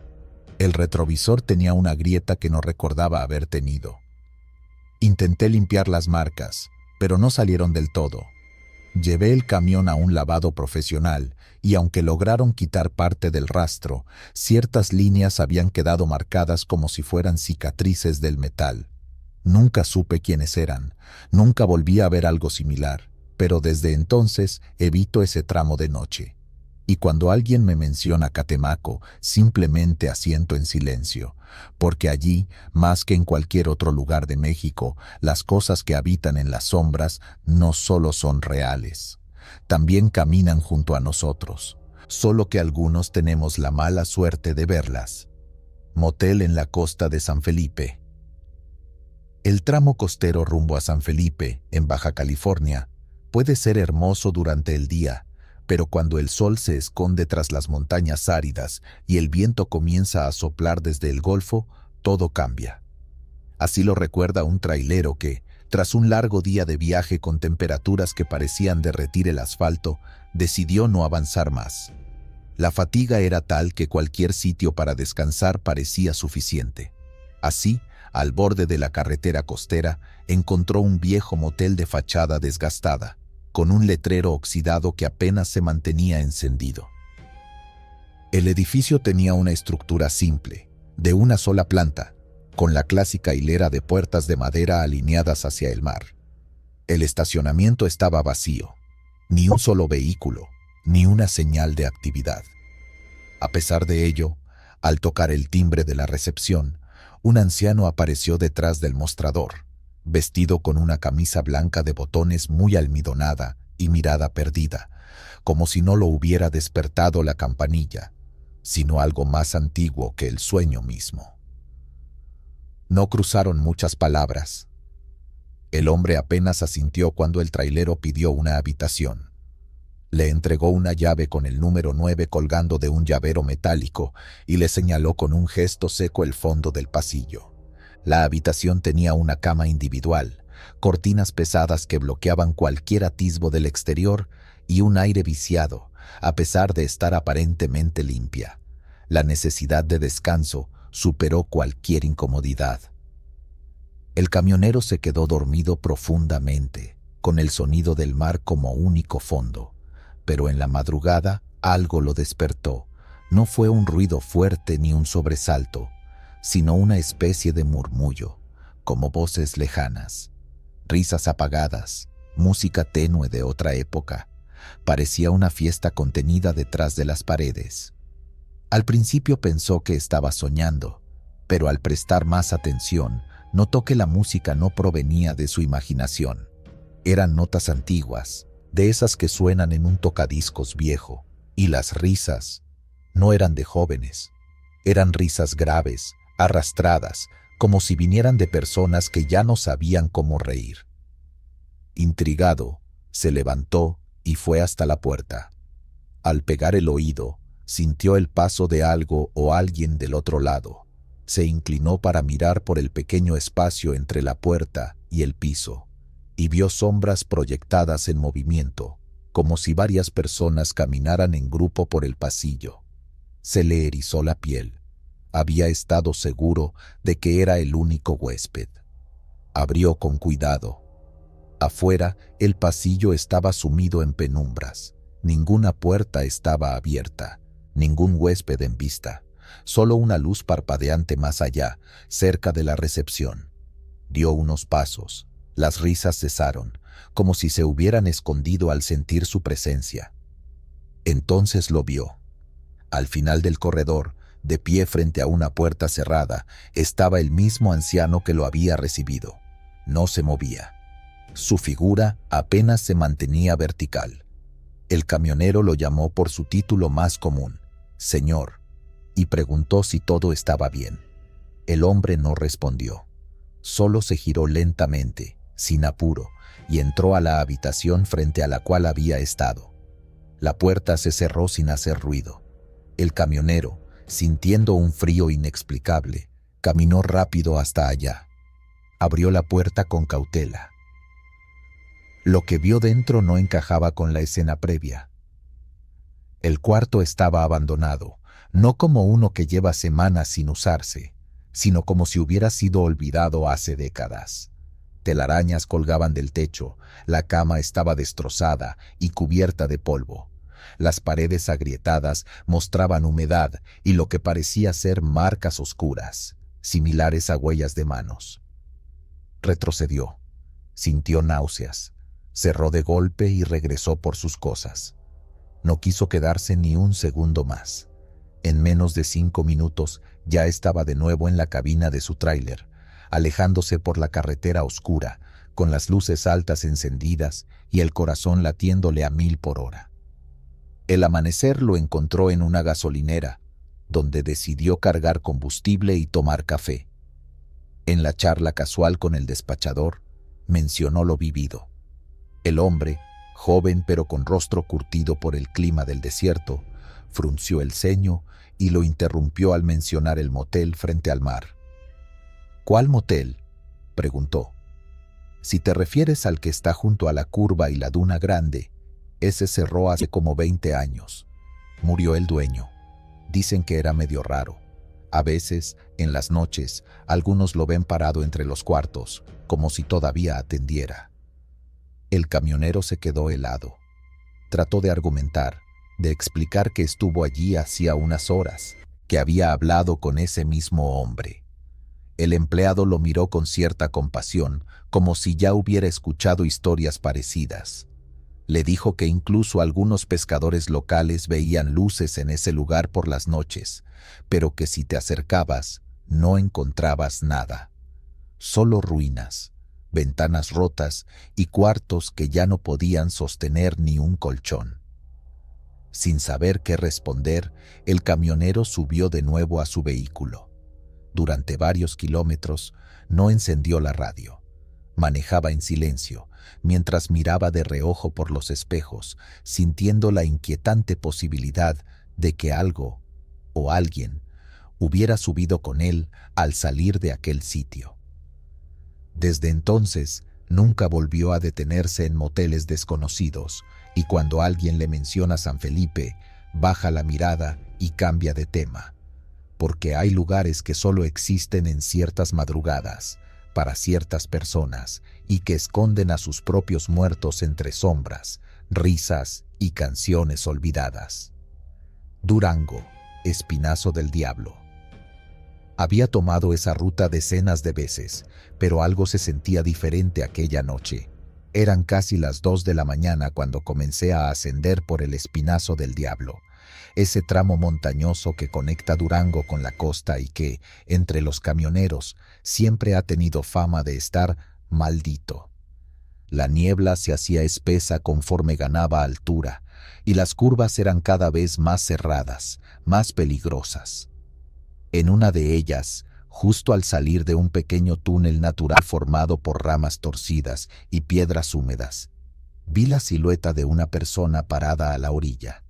El retrovisor tenía una grieta que no recordaba haber tenido. Intenté limpiar las marcas, pero no salieron del todo. Llevé el camión a un lavado profesional y aunque lograron quitar parte del rastro, ciertas líneas habían quedado marcadas como si fueran cicatrices del metal. Nunca supe quiénes eran, nunca volví a ver algo similar, pero desde entonces evito ese tramo de noche. Y cuando alguien me menciona Catemaco, simplemente asiento en silencio, porque allí, más que en cualquier otro lugar de México, las cosas que habitan en las sombras no solo son reales, también caminan junto a nosotros, solo que algunos tenemos la mala suerte de verlas. Motel en la costa de San Felipe. El tramo costero rumbo a San Felipe, en Baja California, puede ser hermoso durante el día, pero cuando el sol se esconde tras las montañas áridas y el viento comienza a soplar desde el Golfo, todo cambia. Así lo recuerda un trailero que, tras un largo día de viaje con temperaturas que parecían derretir el asfalto, decidió no avanzar más. La fatiga era tal que cualquier sitio para descansar parecía suficiente. Así, al borde de la carretera costera, encontró un viejo motel de fachada desgastada, con un letrero oxidado que apenas se mantenía encendido. El edificio tenía una estructura simple, de una sola planta, con la clásica hilera de puertas de madera alineadas hacia el mar. El estacionamiento estaba vacío, ni un solo vehículo, ni una señal de actividad. A pesar de ello, al tocar el timbre de la recepción, un anciano apareció detrás del mostrador, vestido con una camisa blanca de botones muy almidonada y mirada perdida, como si no lo hubiera despertado la campanilla, sino algo más antiguo que el sueño mismo. No cruzaron muchas palabras. El hombre apenas asintió cuando el trailero pidió una habitación. Le entregó una llave con el número 9 colgando de un llavero metálico y le señaló con un gesto seco el fondo del pasillo. La habitación tenía una cama individual, cortinas pesadas que bloqueaban cualquier atisbo del exterior y un aire viciado, a pesar de estar aparentemente limpia. La necesidad de descanso superó cualquier incomodidad. El camionero se quedó dormido profundamente, con el sonido del mar como único fondo, pero en la madrugada algo lo despertó. No fue un ruido fuerte ni un sobresalto, sino una especie de murmullo, como voces lejanas, risas apagadas, música tenue de otra época. Parecía una fiesta contenida detrás de las paredes. Al principio pensó que estaba soñando, pero al prestar más atención, notó que la música no provenía de su imaginación. Eran notas antiguas, de esas que suenan en un tocadiscos viejo, y las risas no eran de jóvenes, eran risas graves, arrastradas, como si vinieran de personas que ya no sabían cómo reír. Intrigado, se levantó y fue hasta la puerta. Al pegar el oído, sintió el paso de algo o alguien del otro lado. Se inclinó para mirar por el pequeño espacio entre la puerta y el piso, y vio sombras proyectadas en movimiento, como si varias personas caminaran en grupo por el pasillo. Se le erizó la piel. Había estado seguro de que era el único huésped. Abrió con cuidado. Afuera, el pasillo estaba sumido en penumbras. Ninguna puerta estaba abierta, ningún huésped en vista, solo una luz parpadeante más allá, cerca de la recepción. Dio unos pasos. Las risas cesaron, como si se hubieran escondido al sentir su presencia. Entonces lo vio. Al final del corredor, de pie frente a una puerta cerrada, estaba el mismo anciano que lo había recibido. No se movía. Su figura apenas se mantenía vertical. El camionero lo llamó por su título más común, señor, y preguntó si todo estaba bien. El hombre no respondió. Solo se giró lentamente, sin apuro, y entró a la habitación frente a la cual había estado. La puerta se cerró sin hacer ruido. El camionero, sintiendo un frío inexplicable, caminó rápido hasta allá. Abrió la puerta con cautela. Lo que vio dentro no encajaba con la escena previa. El cuarto estaba abandonado, no como uno que lleva semanas sin usarse, sino como si hubiera sido olvidado hace décadas. Telarañas colgaban del techo, la cama estaba destrozada y cubierta de polvo. Las paredes agrietadas mostraban humedad y lo que parecía ser marcas oscuras, similares a huellas de manos. Retrocedió. Sintió náuseas. Cerró de golpe y regresó por sus cosas. No quiso quedarse ni un segundo más. En menos de 5 minutos ya estaba de nuevo en la cabina de su tráiler, alejándose por la carretera oscura, con las luces altas encendidas y el corazón latiéndole a 1000 por hora. El amanecer lo encontró en una gasolinera, donde decidió cargar combustible y tomar café. En la charla casual con el despachador, mencionó lo vivido. El hombre, joven pero con rostro curtido por el clima del desierto, frunció el ceño y lo interrumpió al mencionar el motel frente al mar. ¿Cuál motel?, preguntó. Si te refieres al que está junto a la curva y la duna grande, ese cerró hace como 20 años. Murió el dueño. Dicen que era medio raro. A veces, en las noches, algunos lo ven parado entre los cuartos, como si todavía atendiera. El camionero se quedó helado. Trató de argumentar, de explicar que estuvo allí hacía unas horas, que había hablado con ese mismo hombre. El empleado lo miró con cierta compasión, como si ya hubiera escuchado historias parecidas. Le dijo que incluso algunos pescadores locales veían luces en ese lugar por las noches, pero que si te acercabas, no encontrabas nada. Solo ruinas, ventanas rotas y cuartos que ya no podían sostener ni un colchón. Sin saber qué responder, el camionero subió de nuevo a su vehículo. Durante varios kilómetros no encendió la radio. Manejaba en silencio, mientras miraba de reojo por los espejos, sintiendo la inquietante posibilidad de que algo o alguien hubiera subido con él al salir de aquel sitio. Desde entonces, nunca volvió a detenerse en moteles desconocidos, y cuando alguien le menciona San Felipe, baja la mirada y cambia de tema, porque hay lugares que solo existen en ciertas madrugadas, para ciertas personas, y que esconden a sus propios muertos entre sombras, risas y canciones olvidadas. Durango, Espinazo del Diablo. Había tomado esa ruta decenas de veces, pero algo se sentía diferente aquella noche. Eran casi las 2 de la mañana cuando comencé a ascender por el Espinazo del Diablo, ese tramo montañoso que conecta Durango con la costa y que, entre los camioneros, siempre ha tenido fama de estar maldito. La niebla se hacía espesa conforme ganaba altura, y las curvas eran cada vez más cerradas, más peligrosas. En una de ellas, justo al salir de un pequeño túnel natural formado por ramas torcidas y piedras húmedas, vi la silueta de una persona parada a la orilla.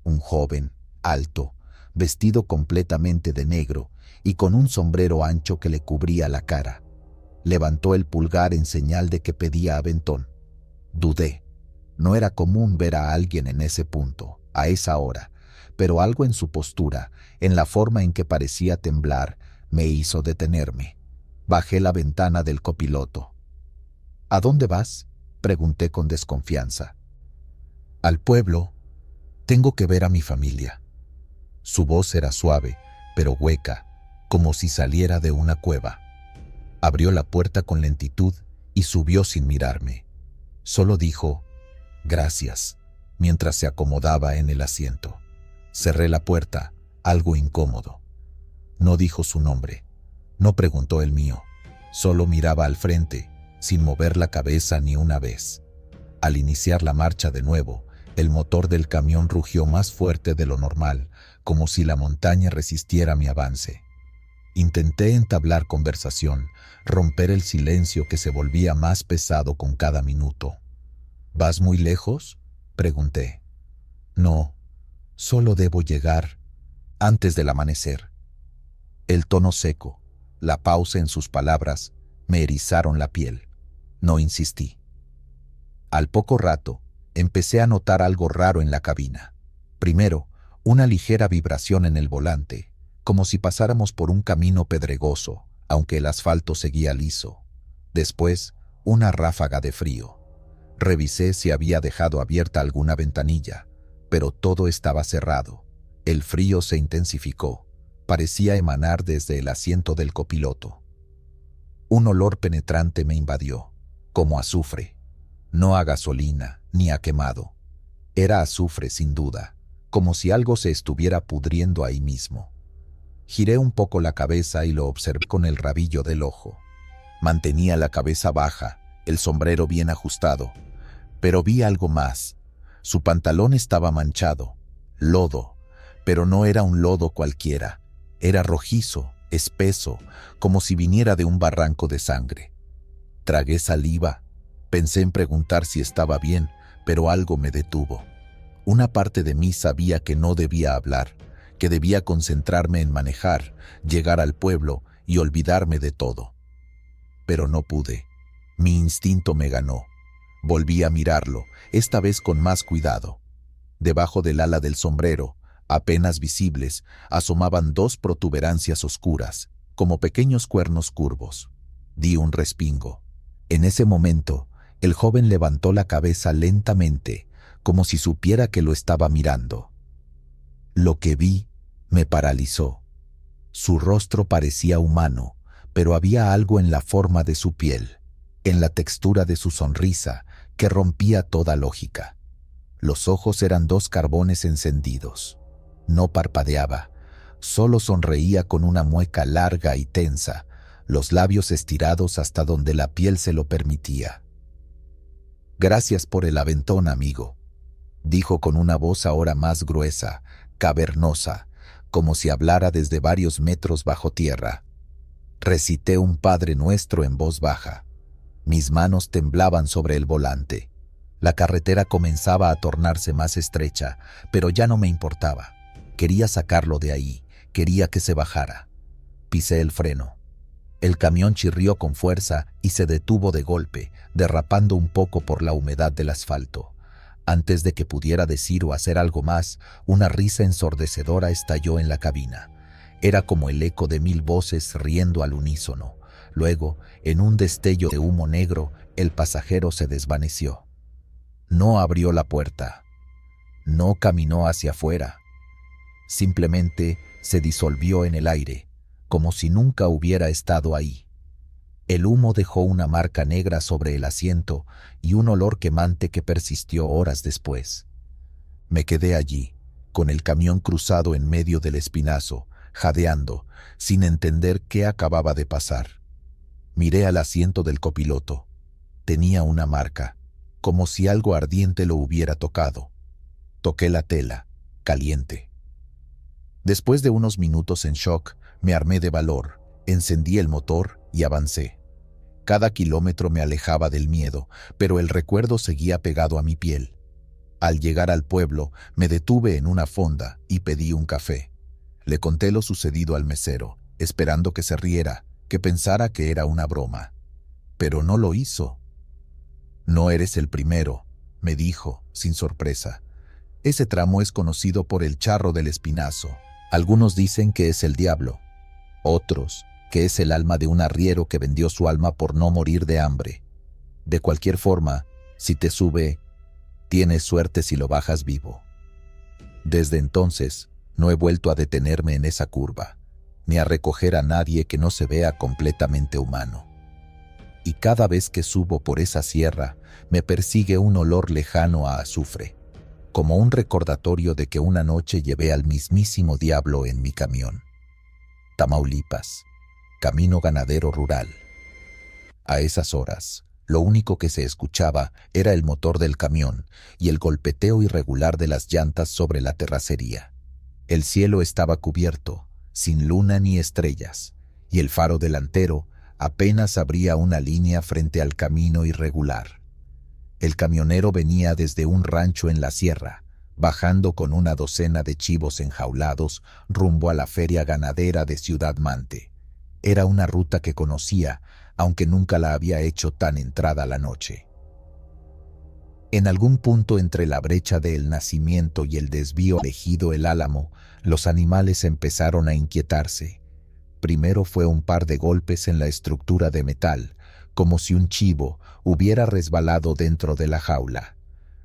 Un joven, alto, vestido completamente de negro y con un sombrero ancho que le cubría la cara. Levantó el pulgar en señal de que pedía aventón. Dudé. No era común ver a alguien en ese punto, a esa hora, pero algo en su postura, en la forma en que parecía temblar, me hizo detenerme. Bajé la ventana del copiloto. ¿A dónde vas?, pregunté con desconfianza. Al pueblo. Tengo que ver a mi familia. Su voz era suave, pero hueca, como si saliera de una cueva. Abrió la puerta con lentitud y subió sin mirarme. Solo dijo, «Gracias», mientras se acomodaba en el asiento. Cerré la puerta, algo incómodo. No dijo su nombre. No preguntó el mío. Solo miraba al frente, sin mover la cabeza ni una vez. Al iniciar la marcha de nuevo, el motor del camión rugió más fuerte de lo normal, como si la montaña resistiera mi avance. Intenté entablar conversación, romper el silencio que se volvía más pesado con cada minuto. ¿Vas muy lejos?, pregunté. No, solo debo llegar antes del amanecer. El tono seco, la pausa en sus palabras, me erizaron la piel. No insistí. Al poco rato, empecé a notar algo raro en la cabina. Primero, una ligera vibración en el volante, como si pasáramos por un camino pedregoso, aunque el asfalto seguía liso. Después, una ráfaga de frío. Revisé si había dejado abierta alguna ventanilla, pero todo estaba cerrado. El frío se intensificó. Parecía emanar desde el asiento del copiloto. Un olor penetrante me invadió, como azufre. No a gasolina, ni a quemado. Era azufre sin duda, como si algo se estuviera pudriendo ahí mismo. Giré un poco la cabeza y lo observé con el rabillo del ojo. Mantenía la cabeza baja, el sombrero bien ajustado, pero vi algo más. Su pantalón estaba manchado, lodo, pero no era un lodo cualquiera. Era rojizo, espeso, como si viniera de un barranco de sangre. Tragué saliva. Pensé en preguntar si estaba bien, pero algo me detuvo. Una parte de mí sabía que no debía hablar, que debía concentrarme en manejar, llegar al pueblo y olvidarme de todo. Pero no pude. Mi instinto me ganó. Volví a mirarlo, esta vez con más cuidado. Debajo del ala del sombrero, apenas visibles, asomaban dos protuberancias oscuras, como pequeños cuernos curvos. Di un respingo. En ese momento, el joven levantó la cabeza lentamente, como si supiera que lo estaba mirando. Lo que vi me paralizó. Su rostro parecía humano, pero había algo en la forma de su piel, en la textura de su sonrisa, que rompía toda lógica. Los ojos eran dos carbones encendidos. No parpadeaba, solo sonreía con una mueca larga y tensa, los labios estirados hasta donde la piel se lo permitía. «Gracias por el aventón, amigo», dijo con una voz ahora más gruesa, cavernosa, como si hablara desde varios metros bajo tierra. Recité un Padre Nuestro en voz baja. Mis manos temblaban sobre el volante. La carretera comenzaba a tornarse más estrecha, pero ya no me importaba. Quería sacarlo de ahí, quería que se bajara. Pisé el freno. El camión chirrió con fuerza y se detuvo de golpe, derrapando un poco por la humedad del asfalto. Antes de que pudiera decir o hacer algo más, una risa ensordecedora estalló en la cabina. Era como el eco de 1000 voces riendo al unísono. Luego, en un destello de humo negro, el pasajero se desvaneció. No abrió la puerta. No caminó hacia afuera. Simplemente se disolvió en el aire, como si nunca hubiera estado ahí. El humo dejó una marca negra sobre el asiento y un olor quemante que persistió horas después. Me quedé allí, con el camión cruzado en medio del espinazo, jadeando, sin entender qué acababa de pasar. Miré al asiento del copiloto. Tenía una marca, como si algo ardiente lo hubiera tocado. Toqué la tela, caliente. Después de unos minutos en shock, me armé de valor, encendí el motor y avancé. Cada kilómetro me alejaba del miedo, pero el recuerdo seguía pegado a mi piel. Al llegar al pueblo, me detuve en una fonda y pedí un café. Le conté lo sucedido al mesero, esperando que se riera, que pensara que era una broma. pero no lo hizo. No eres el primero, me dijo, sin sorpresa. Ese tramo es conocido por el Charro del Espinazo. Algunos dicen que es el diablo, otros que es el alma de un arriero que vendió su alma por no morir de hambre. De cualquier forma, si te sube, tienes suerte si lo bajas vivo. Desde entonces, no he vuelto a detenerme en esa curva, ni a recoger a nadie que no se vea completamente humano. Y cada vez que subo por esa sierra, me persigue un olor lejano a azufre, como un recordatorio de que una noche llevé al mismísimo diablo en mi camión. Tamaulipas, camino ganadero rural. A esas horas, lo único que se escuchaba era el motor del camión y el golpeteo irregular de las llantas sobre la terracería. El cielo estaba cubierto, sin luna ni estrellas, y el faro delantero apenas abría una línea frente al camino irregular. El camionero venía desde un rancho en la sierra, bajando con una docena de chivos enjaulados rumbo a la feria ganadera de Ciudad Mante. Era una ruta que conocía, aunque nunca la había hecho tan entrada la noche. En algún punto entre la brecha de El Nacimiento y el desvío elegido El Álamo, los animales empezaron a inquietarse. Primero fue un par de golpes en la estructura de metal, como si un chivo hubiera resbalado dentro de la jaula.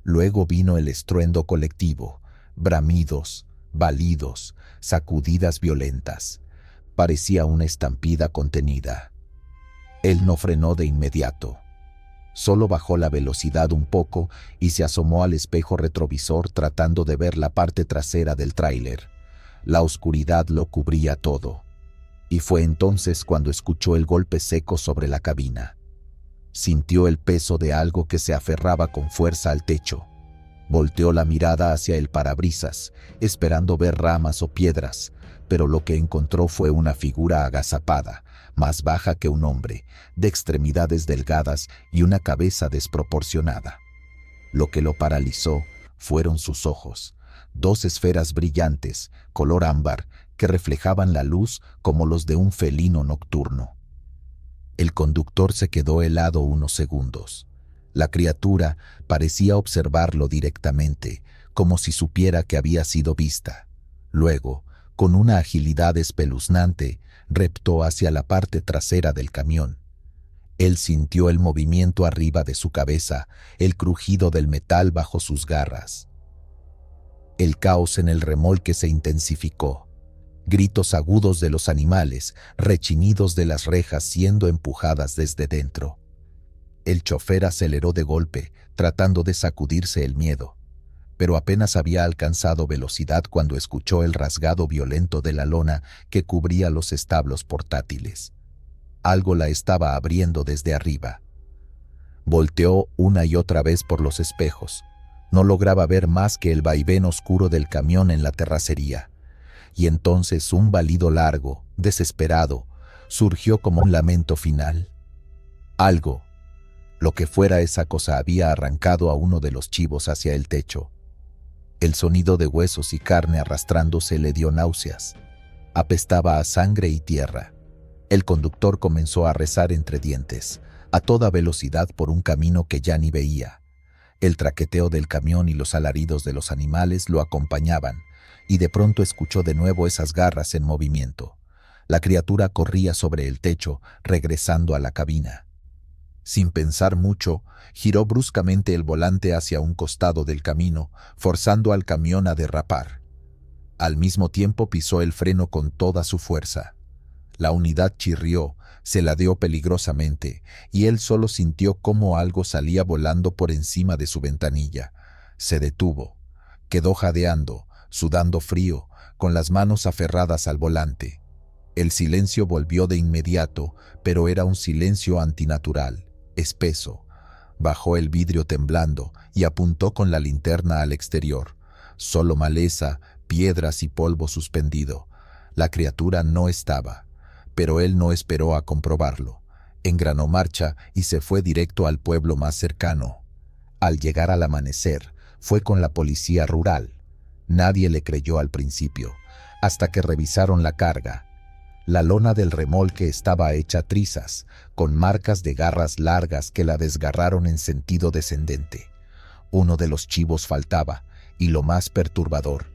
Luego vino el estruendo colectivo, bramidos, balidos, sacudidas violentas. Parecía una estampida contenida. Él no frenó de inmediato. Solo bajó la velocidad un poco y se asomó al espejo retrovisor tratando de ver la parte trasera del tráiler. La oscuridad lo cubría todo. Y fue entonces cuando escuchó el golpe seco sobre la cabina. Sintió el peso de algo que se aferraba con fuerza al techo. Volteó la mirada hacia el parabrisas, esperando ver ramas o piedras, pero lo que encontró fue una figura agazapada, más baja que un hombre, de extremidades delgadas y una cabeza desproporcionada. Lo que lo paralizó fueron sus ojos, dos esferas brillantes, color ámbar, que reflejaban la luz como los de un felino nocturno. El conductor se quedó helado unos segundos. La criatura parecía observarlo directamente, como si supiera que había sido vista. Luego, con una agilidad espeluznante, reptó hacia la parte trasera del camión. Él sintió el movimiento arriba de su cabeza, el crujido del metal bajo sus garras. El caos en el remolque se intensificó. Gritos agudos de los animales, rechinidos de las rejas siendo empujadas desde dentro. El chofer aceleró de golpe, tratando de sacudirse el miedo, pero apenas había alcanzado velocidad cuando escuchó el rasgado violento de la lona que cubría los establos portátiles. Algo la estaba abriendo desde arriba. Volteó una y otra vez por los espejos. No lograba ver más que el vaivén oscuro del camión en la terracería. Y entonces un balido largo, desesperado, surgió como un lamento final. Algo, lo que fuera esa cosa, había arrancado a uno de los chivos hacia el techo. El sonido de huesos y carne arrastrándose le dio náuseas. Apestaba a sangre y tierra. El conductor comenzó a rezar entre dientes, a toda velocidad por un camino que ya ni veía. El traqueteo del camión y los alaridos de los animales lo acompañaban, y de pronto escuchó de nuevo esas garras en movimiento. La criatura corría sobre el techo, regresando a la cabina. Sin pensar mucho, giró bruscamente el volante hacia un costado del camino, forzando al camión a derrapar. Al mismo tiempo pisó el freno con toda su fuerza. La unidad chirrió, se ladeó peligrosamente, y él solo sintió cómo algo salía volando por encima de su ventanilla. Se detuvo. Quedó jadeando, sudando frío, con las manos aferradas al volante. El silencio volvió de inmediato, pero era un silencio antinatural, espeso. Bajó el vidrio temblando y apuntó con la linterna al exterior. Solo maleza, piedras y polvo suspendido. La criatura no estaba, pero él no esperó a comprobarlo. Engranó marcha y se fue directo al pueblo más cercano. Al llegar al amanecer, fue con la policía rural. Nadie le creyó al principio, hasta que revisaron la carga. La lona del remolque estaba hecha trizas, con marcas de garras largas que la desgarraron en sentido descendente. Uno de los chivos faltaba, y lo más perturbador,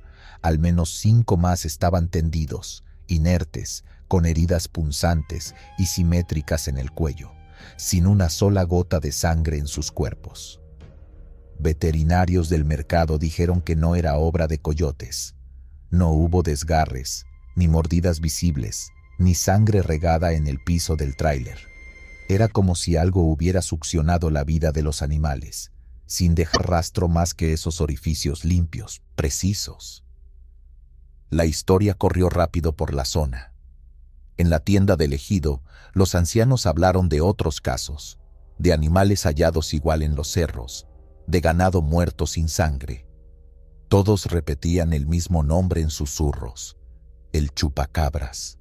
al menos 5 más estaban tendidos, inertes, con heridas punzantes y simétricas en el cuello, sin una sola gota de sangre en sus cuerpos. Veterinarios del mercado dijeron que no era obra de coyotes. No hubo desgarres, ni mordidas visibles, ni sangre regada en el piso del tráiler. Era como si algo hubiera succionado la vida de los animales, sin dejar rastro más que esos orificios limpios, precisos. La historia corrió rápido por la zona. En la tienda del ejido, los ancianos hablaron de otros casos, de animales hallados igual en los cerros, de ganado muerto sin sangre. Todos repetían el mismo nombre en susurros: el chupacabras.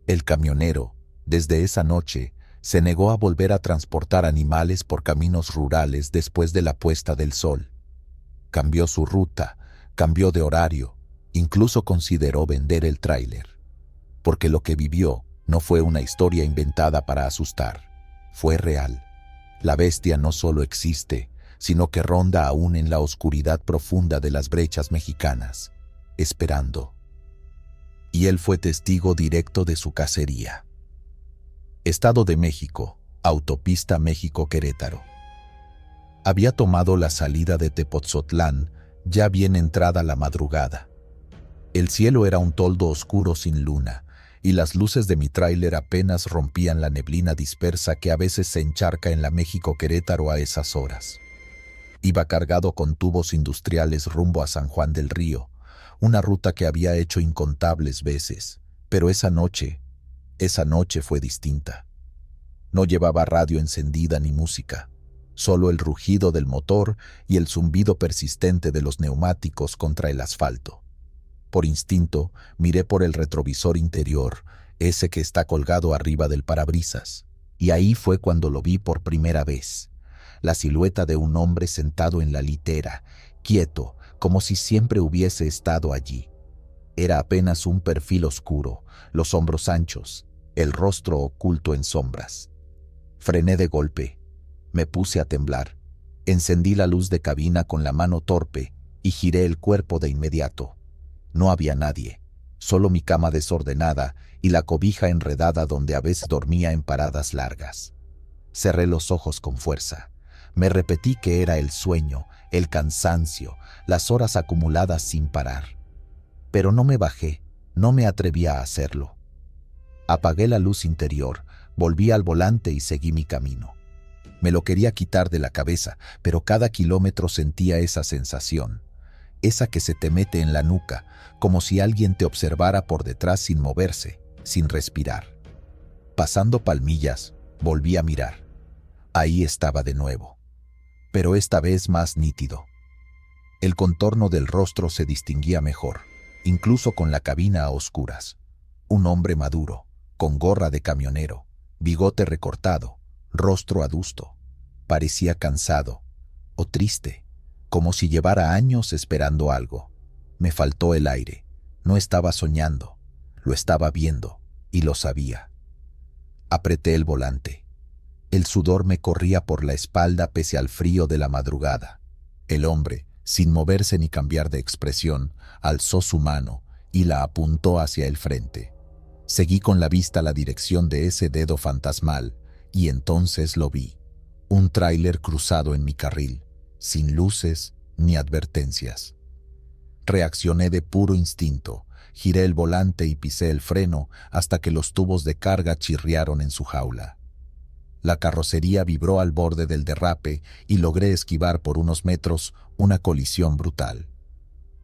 El camionero, desde esa noche, se negó a volver a transportar animales por caminos rurales después de la puesta del sol. Cambió su ruta, cambió de horario, incluso consideró vender el tráiler. Porque lo que vivió no fue una historia inventada para asustar, fue real. La bestia no solo existe, sino que ronda aún en la oscuridad profunda de las brechas mexicanas, esperando. Y él fue testigo directo de su cacería. Estado de México, autopista México-Querétaro. Había tomado la salida de Tepoztlán, ya bien entrada la madrugada. El cielo era un toldo oscuro sin luna, y las luces de mi tráiler apenas rompían la neblina dispersa que a veces se encharca en la México-Querétaro a esas horas. Iba cargado con tubos industriales rumbo a San Juan del Río, una ruta que había hecho incontables veces, pero esa noche fue distinta. No llevaba radio encendida ni música, solo el rugido del motor y el zumbido persistente de los neumáticos contra el asfalto. Por instinto, miré por el retrovisor interior, ese que está colgado arriba del parabrisas, y ahí fue cuando lo vi por primera vez. La silueta de un hombre sentado en la litera, quieto, como si siempre hubiese estado allí. Era apenas un perfil oscuro, los hombros anchos, el rostro oculto en sombras. Frené de golpe, me puse a temblar, encendí la luz de cabina con la mano torpe y giré el cuerpo de inmediato. No había nadie, solo mi cama desordenada y la cobija enredada donde a veces dormía en paradas largas. Cerré los ojos con fuerza. Me repetí que era el sueño, el cansancio, las horas acumuladas sin parar. Pero no me bajé, no me atrevía a hacerlo. Apagué la luz interior, volví al volante y seguí mi camino. Me lo quería quitar de la cabeza, pero cada kilómetro sentía esa sensación, esa que se te mete en la nuca, como si alguien te observara por detrás sin moverse, sin respirar. Pasando Palmillas, volví a mirar. Ahí estaba de nuevo, pero esta vez más nítido. El contorno del rostro se distinguía mejor, incluso con la cabina a oscuras. Un hombre maduro, con gorra de camionero, bigote recortado, rostro adusto. Parecía cansado o triste, como si llevara años esperando algo. Me faltó el aire. No estaba soñando, lo estaba viendo y lo sabía. Apreté el volante. El sudor me corría por la espalda pese al frío de la madrugada. El hombre, sin moverse ni cambiar de expresión, alzó su mano y la apuntó hacia el frente. Seguí con la vista la dirección de ese dedo fantasmal y entonces lo vi. Un tráiler cruzado en mi carril, sin luces ni advertencias. Reaccioné de puro instinto, giré el volante y pisé el freno hasta que los tubos de carga chirriaron en su jaula. La carrocería vibró al borde del derrape y logré esquivar por unos metros una colisión brutal.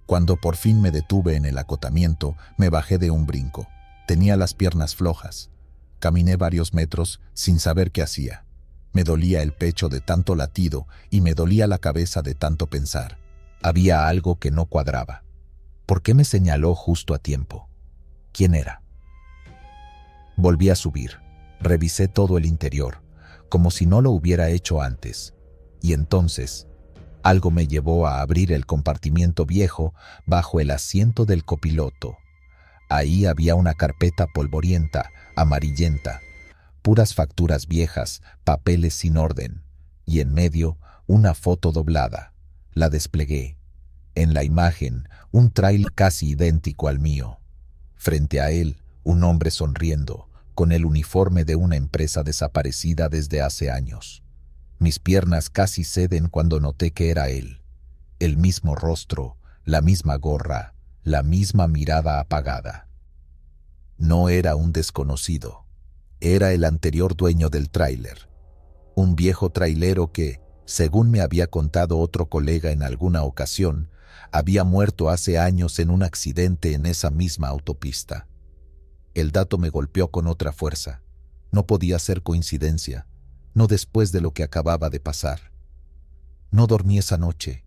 Cuando por fin me detuve en el acotamiento, me bajé de un brinco. Tenía las piernas flojas. Caminé varios metros sin saber qué hacía. Me dolía el pecho de tanto latido y me dolía la cabeza de tanto pensar. Había algo que no cuadraba. ¿Por qué me señaló justo a tiempo? ¿Quién era? Volví a subir. Revisé todo el interior, como si no lo hubiera hecho antes. Y entonces, algo me llevó a abrir el compartimiento viejo bajo el asiento del copiloto. Ahí había una carpeta polvorienta, amarillenta, puras facturas viejas, papeles sin orden, y en medio una foto doblada. La desplegué. En la imagen, un tráiler casi idéntico al mío. Frente a él, un hombre sonriendo, con el uniforme de una empresa desaparecida desde hace años. Mis piernas casi ceden cuando noté que era él. El mismo rostro, la misma gorra, la misma mirada apagada. No era un desconocido. Era el anterior dueño del tráiler. Un viejo trailero que, según me había contado otro colega en alguna ocasión, había muerto hace años en un accidente en esa misma autopista. El dato me golpeó con otra fuerza. No podía ser coincidencia, no después de lo que acababa de pasar. No dormí esa noche.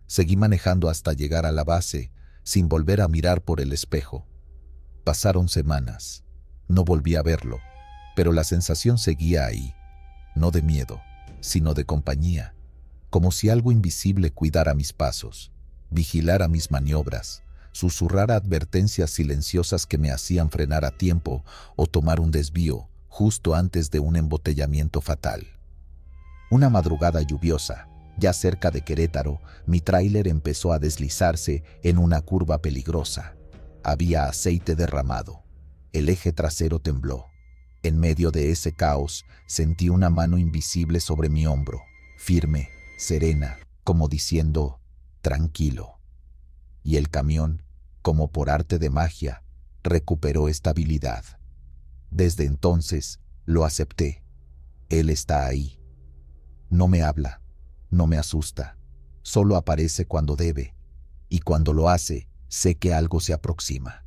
Seguí manejando hasta llegar a la base, sin volver a mirar por el espejo. Pasaron semanas. No volví a verlo, pero la sensación seguía ahí. No de miedo, sino de compañía, como si algo invisible cuidara mis pasos, vigilara mis maniobras, susurrara advertencias silenciosas que me hacían frenar a tiempo o tomar un desvío justo antes de un embotellamiento fatal. Una madrugada lluviosa, ya cerca de Querétaro, mi tráiler empezó a deslizarse en una curva peligrosa. Había aceite derramado. El eje trasero tembló. En medio de ese caos, sentí una mano invisible sobre mi hombro, firme, serena, como diciendo, tranquilo. Y el camión, como por arte de magia, recuperó estabilidad. Desde entonces, lo acepté. Él está ahí. No me habla, no me asusta, solo aparece cuando debe, y cuando lo hace, sé que algo se aproxima.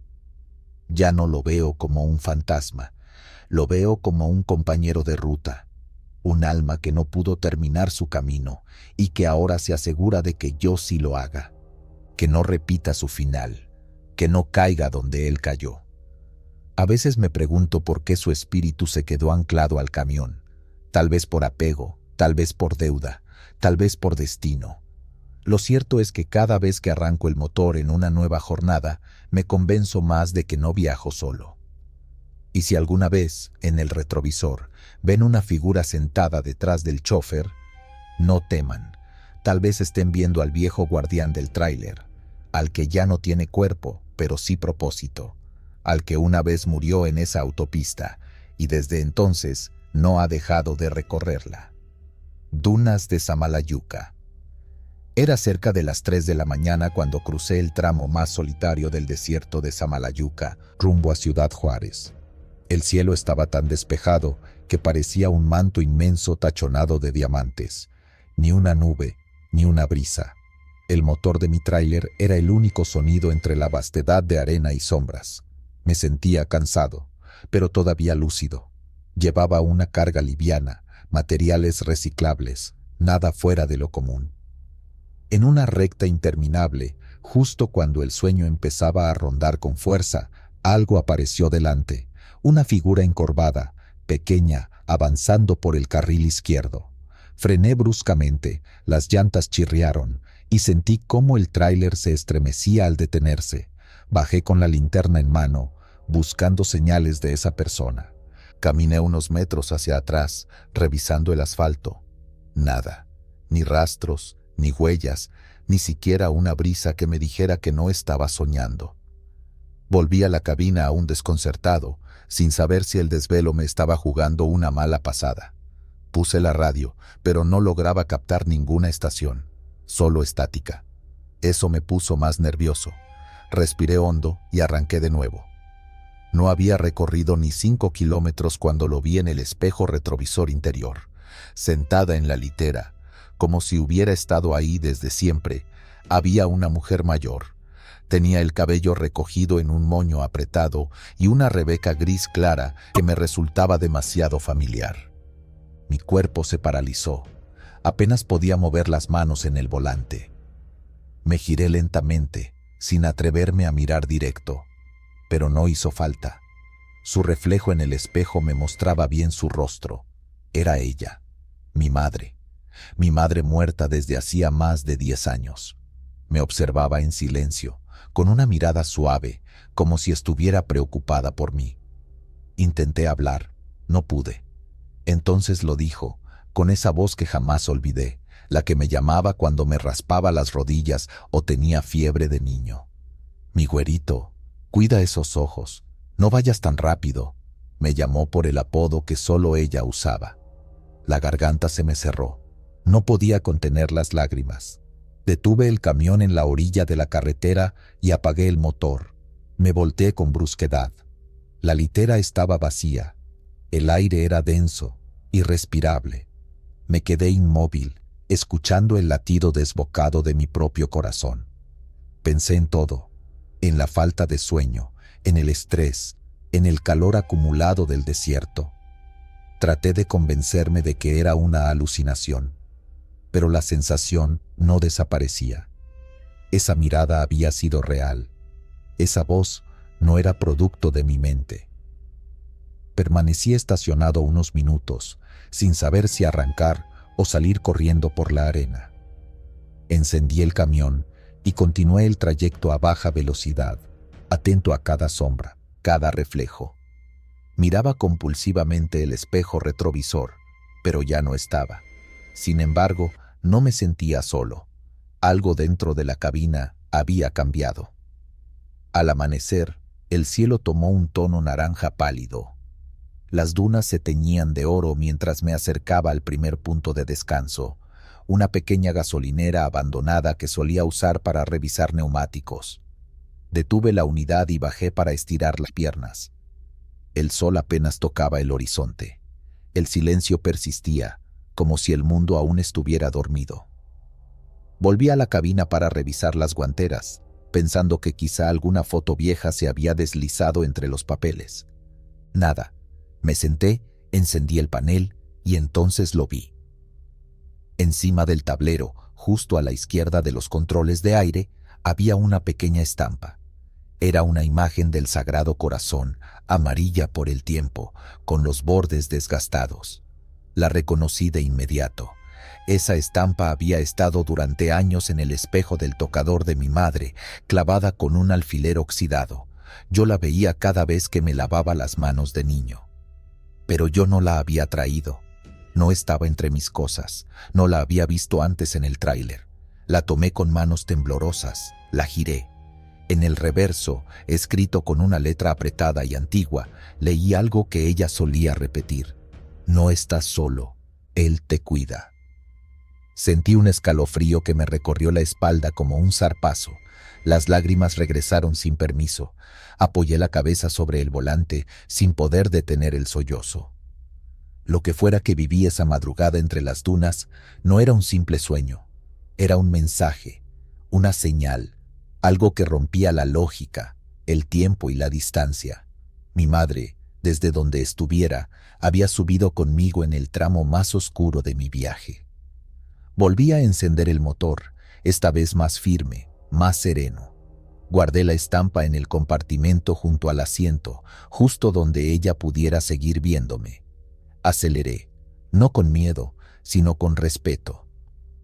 Ya no lo veo como un fantasma, lo veo como un compañero de ruta, un alma que no pudo terminar su camino y que ahora se asegura de que yo sí lo haga, que no repita su final, que no caiga donde él cayó. A veces me pregunto por qué su espíritu se quedó anclado al camión, tal vez por apego, tal vez por deuda, tal vez por destino. Lo cierto es que cada vez que arranco el motor en una nueva jornada, me convenzo más de que no viajo solo. Y si alguna vez, en el retrovisor, ven una figura sentada detrás del chófer, no teman. Tal vez estén viendo al viejo guardián del tráiler, al que ya no tiene cuerpo, pero sí propósito, al que una vez murió en esa autopista y desde entonces no ha dejado de recorrerla. Dunas de Samalayuca. Era cerca de las 3 de la mañana cuando crucé el tramo más solitario del desierto de Samalayuca, rumbo a Ciudad Juárez. El cielo estaba tan despejado que parecía un manto inmenso tachonado de diamantes. Ni una nube, ni una brisa. El motor de mi tráiler era el único sonido entre la vastedad de arena y sombras. Me sentía cansado, pero todavía lúcido. Llevaba una carga liviana, materiales reciclables, nada fuera de lo común. En una recta interminable, justo cuando el sueño empezaba a rondar con fuerza, algo apareció delante, una figura encorvada, pequeña, avanzando por el carril izquierdo. Frené bruscamente, las llantas chirriaron, y sentí cómo el tráiler se estremecía al detenerse. Bajé con la linterna en mano, buscando señales de esa persona. Caminé unos metros hacia atrás, revisando el asfalto. Nada, ni rastros, ni huellas, ni siquiera una brisa que me dijera que no estaba soñando. Volví a la cabina aún desconcertado, sin saber si el desvelo me estaba jugando una mala pasada. Puse la radio, pero no lograba captar ninguna estación, solo estática. Eso me puso más nervioso. Respiré hondo y arranqué de nuevo. No había recorrido ni 5 kilómetros cuando lo vi en el espejo retrovisor interior, sentada en la litera, como si hubiera estado ahí desde siempre. Había una mujer mayor. Tenía el cabello recogido en un moño apretado y una rebeca gris clara que me resultaba demasiado familiar. Mi cuerpo se paralizó. Apenas podía mover las manos en el volante. Me giré lentamente, sin atreverme a mirar directo, pero no hizo falta. Su reflejo en el espejo me mostraba bien su rostro. Era ella, mi madre muerta desde hacía más de 10 años. Me observaba en silencio, con una mirada suave, como si estuviera preocupada por mí. Intenté hablar, no pude. Entonces lo dijo, con esa voz que jamás olvidé, la que me llamaba cuando me raspaba las rodillas o tenía fiebre de niño. Mi güerito, cuida esos ojos, no vayas tan rápido. Me llamó por el apodo que solo ella usaba. La garganta se me cerró. No podía contener las lágrimas. Detuve el camión en la orilla de la carretera y apagué el motor. Me volteé con brusquedad. La litera estaba vacía. El aire era denso, irrespirable. Me quedé inmóvil, escuchando el latido desbocado de mi propio corazón. Pensé en todo, en la falta de sueño, en el estrés, en el calor acumulado del desierto. Traté de convencerme de que era una alucinación, pero la sensación no desaparecía. Esa mirada había sido real. Esa voz no era producto de mi mente. Permanecí estacionado unos minutos, sin saber si arrancar o salir corriendo por la arena. Encendí el camión y continué el trayecto a baja velocidad, atento a cada sombra, cada reflejo. Miraba compulsivamente el espejo retrovisor, pero ya no estaba. Sin embargo, no me sentía solo. Algo dentro de la cabina había cambiado. Al amanecer, el cielo tomó un tono naranja pálido. Las dunas se teñían de oro mientras me acercaba al primer punto de descanso, una pequeña gasolinera abandonada que solía usar para revisar neumáticos. Detuve la unidad y bajé para estirar las piernas. El sol apenas tocaba el horizonte. El silencio persistía, como si el mundo aún estuviera dormido. Volví a la cabina para revisar las guanteras, pensando que quizá alguna foto vieja se había deslizado entre los papeles. Nada. Me senté, encendí el panel y entonces lo vi. Encima del tablero, justo a la izquierda de los controles de aire, había una pequeña estampa. Era una imagen del Sagrado Corazón, amarilla por el tiempo, con los bordes desgastados. La reconocí de inmediato. Esa estampa había estado durante años en el espejo del tocador de mi madre, clavada con un alfiler oxidado. Yo la veía cada vez que me lavaba las manos de niño. Pero yo no la había traído. No estaba entre mis cosas. No la había visto antes en el tráiler. La tomé con manos temblorosas. La giré. En el reverso, escrito con una letra apretada y antigua, leí algo que ella solía repetir. No estás solo. Él te cuida. Sentí un escalofrío que me recorrió la espalda como un zarpazo. Las lágrimas regresaron sin permiso. Apoyé la cabeza sobre el volante sin poder detener el sollozo. Lo que fuera que viví esa madrugada entre las dunas no era un simple sueño. Era un mensaje, una señal, algo que rompía la lógica, el tiempo y la distancia. Mi madre, desde donde estuviera, había subido conmigo en el tramo más oscuro de mi viaje. Volví a encender el motor, esta vez más firme, más sereno. Guardé la estampa en el compartimento junto al asiento, justo donde ella pudiera seguir viéndome. Aceleré, no con miedo, sino con respeto,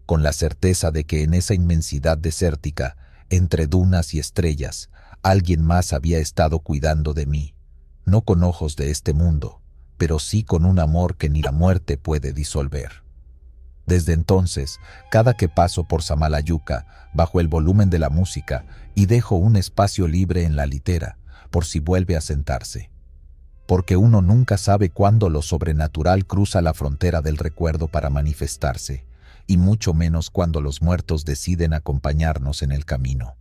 con la certeza de que en esa inmensidad desértica, entre dunas y estrellas, alguien más había estado cuidando de mí, no con ojos de este mundo, pero sí con un amor que ni la muerte puede disolver. Desde entonces, cada que paso por Samalayuca, bajo el volumen de la música y dejo un espacio libre en la litera, por si vuelve a sentarse. Porque uno nunca sabe cuándo lo sobrenatural cruza la frontera del recuerdo para manifestarse, y mucho menos cuando los muertos deciden acompañarnos en el camino.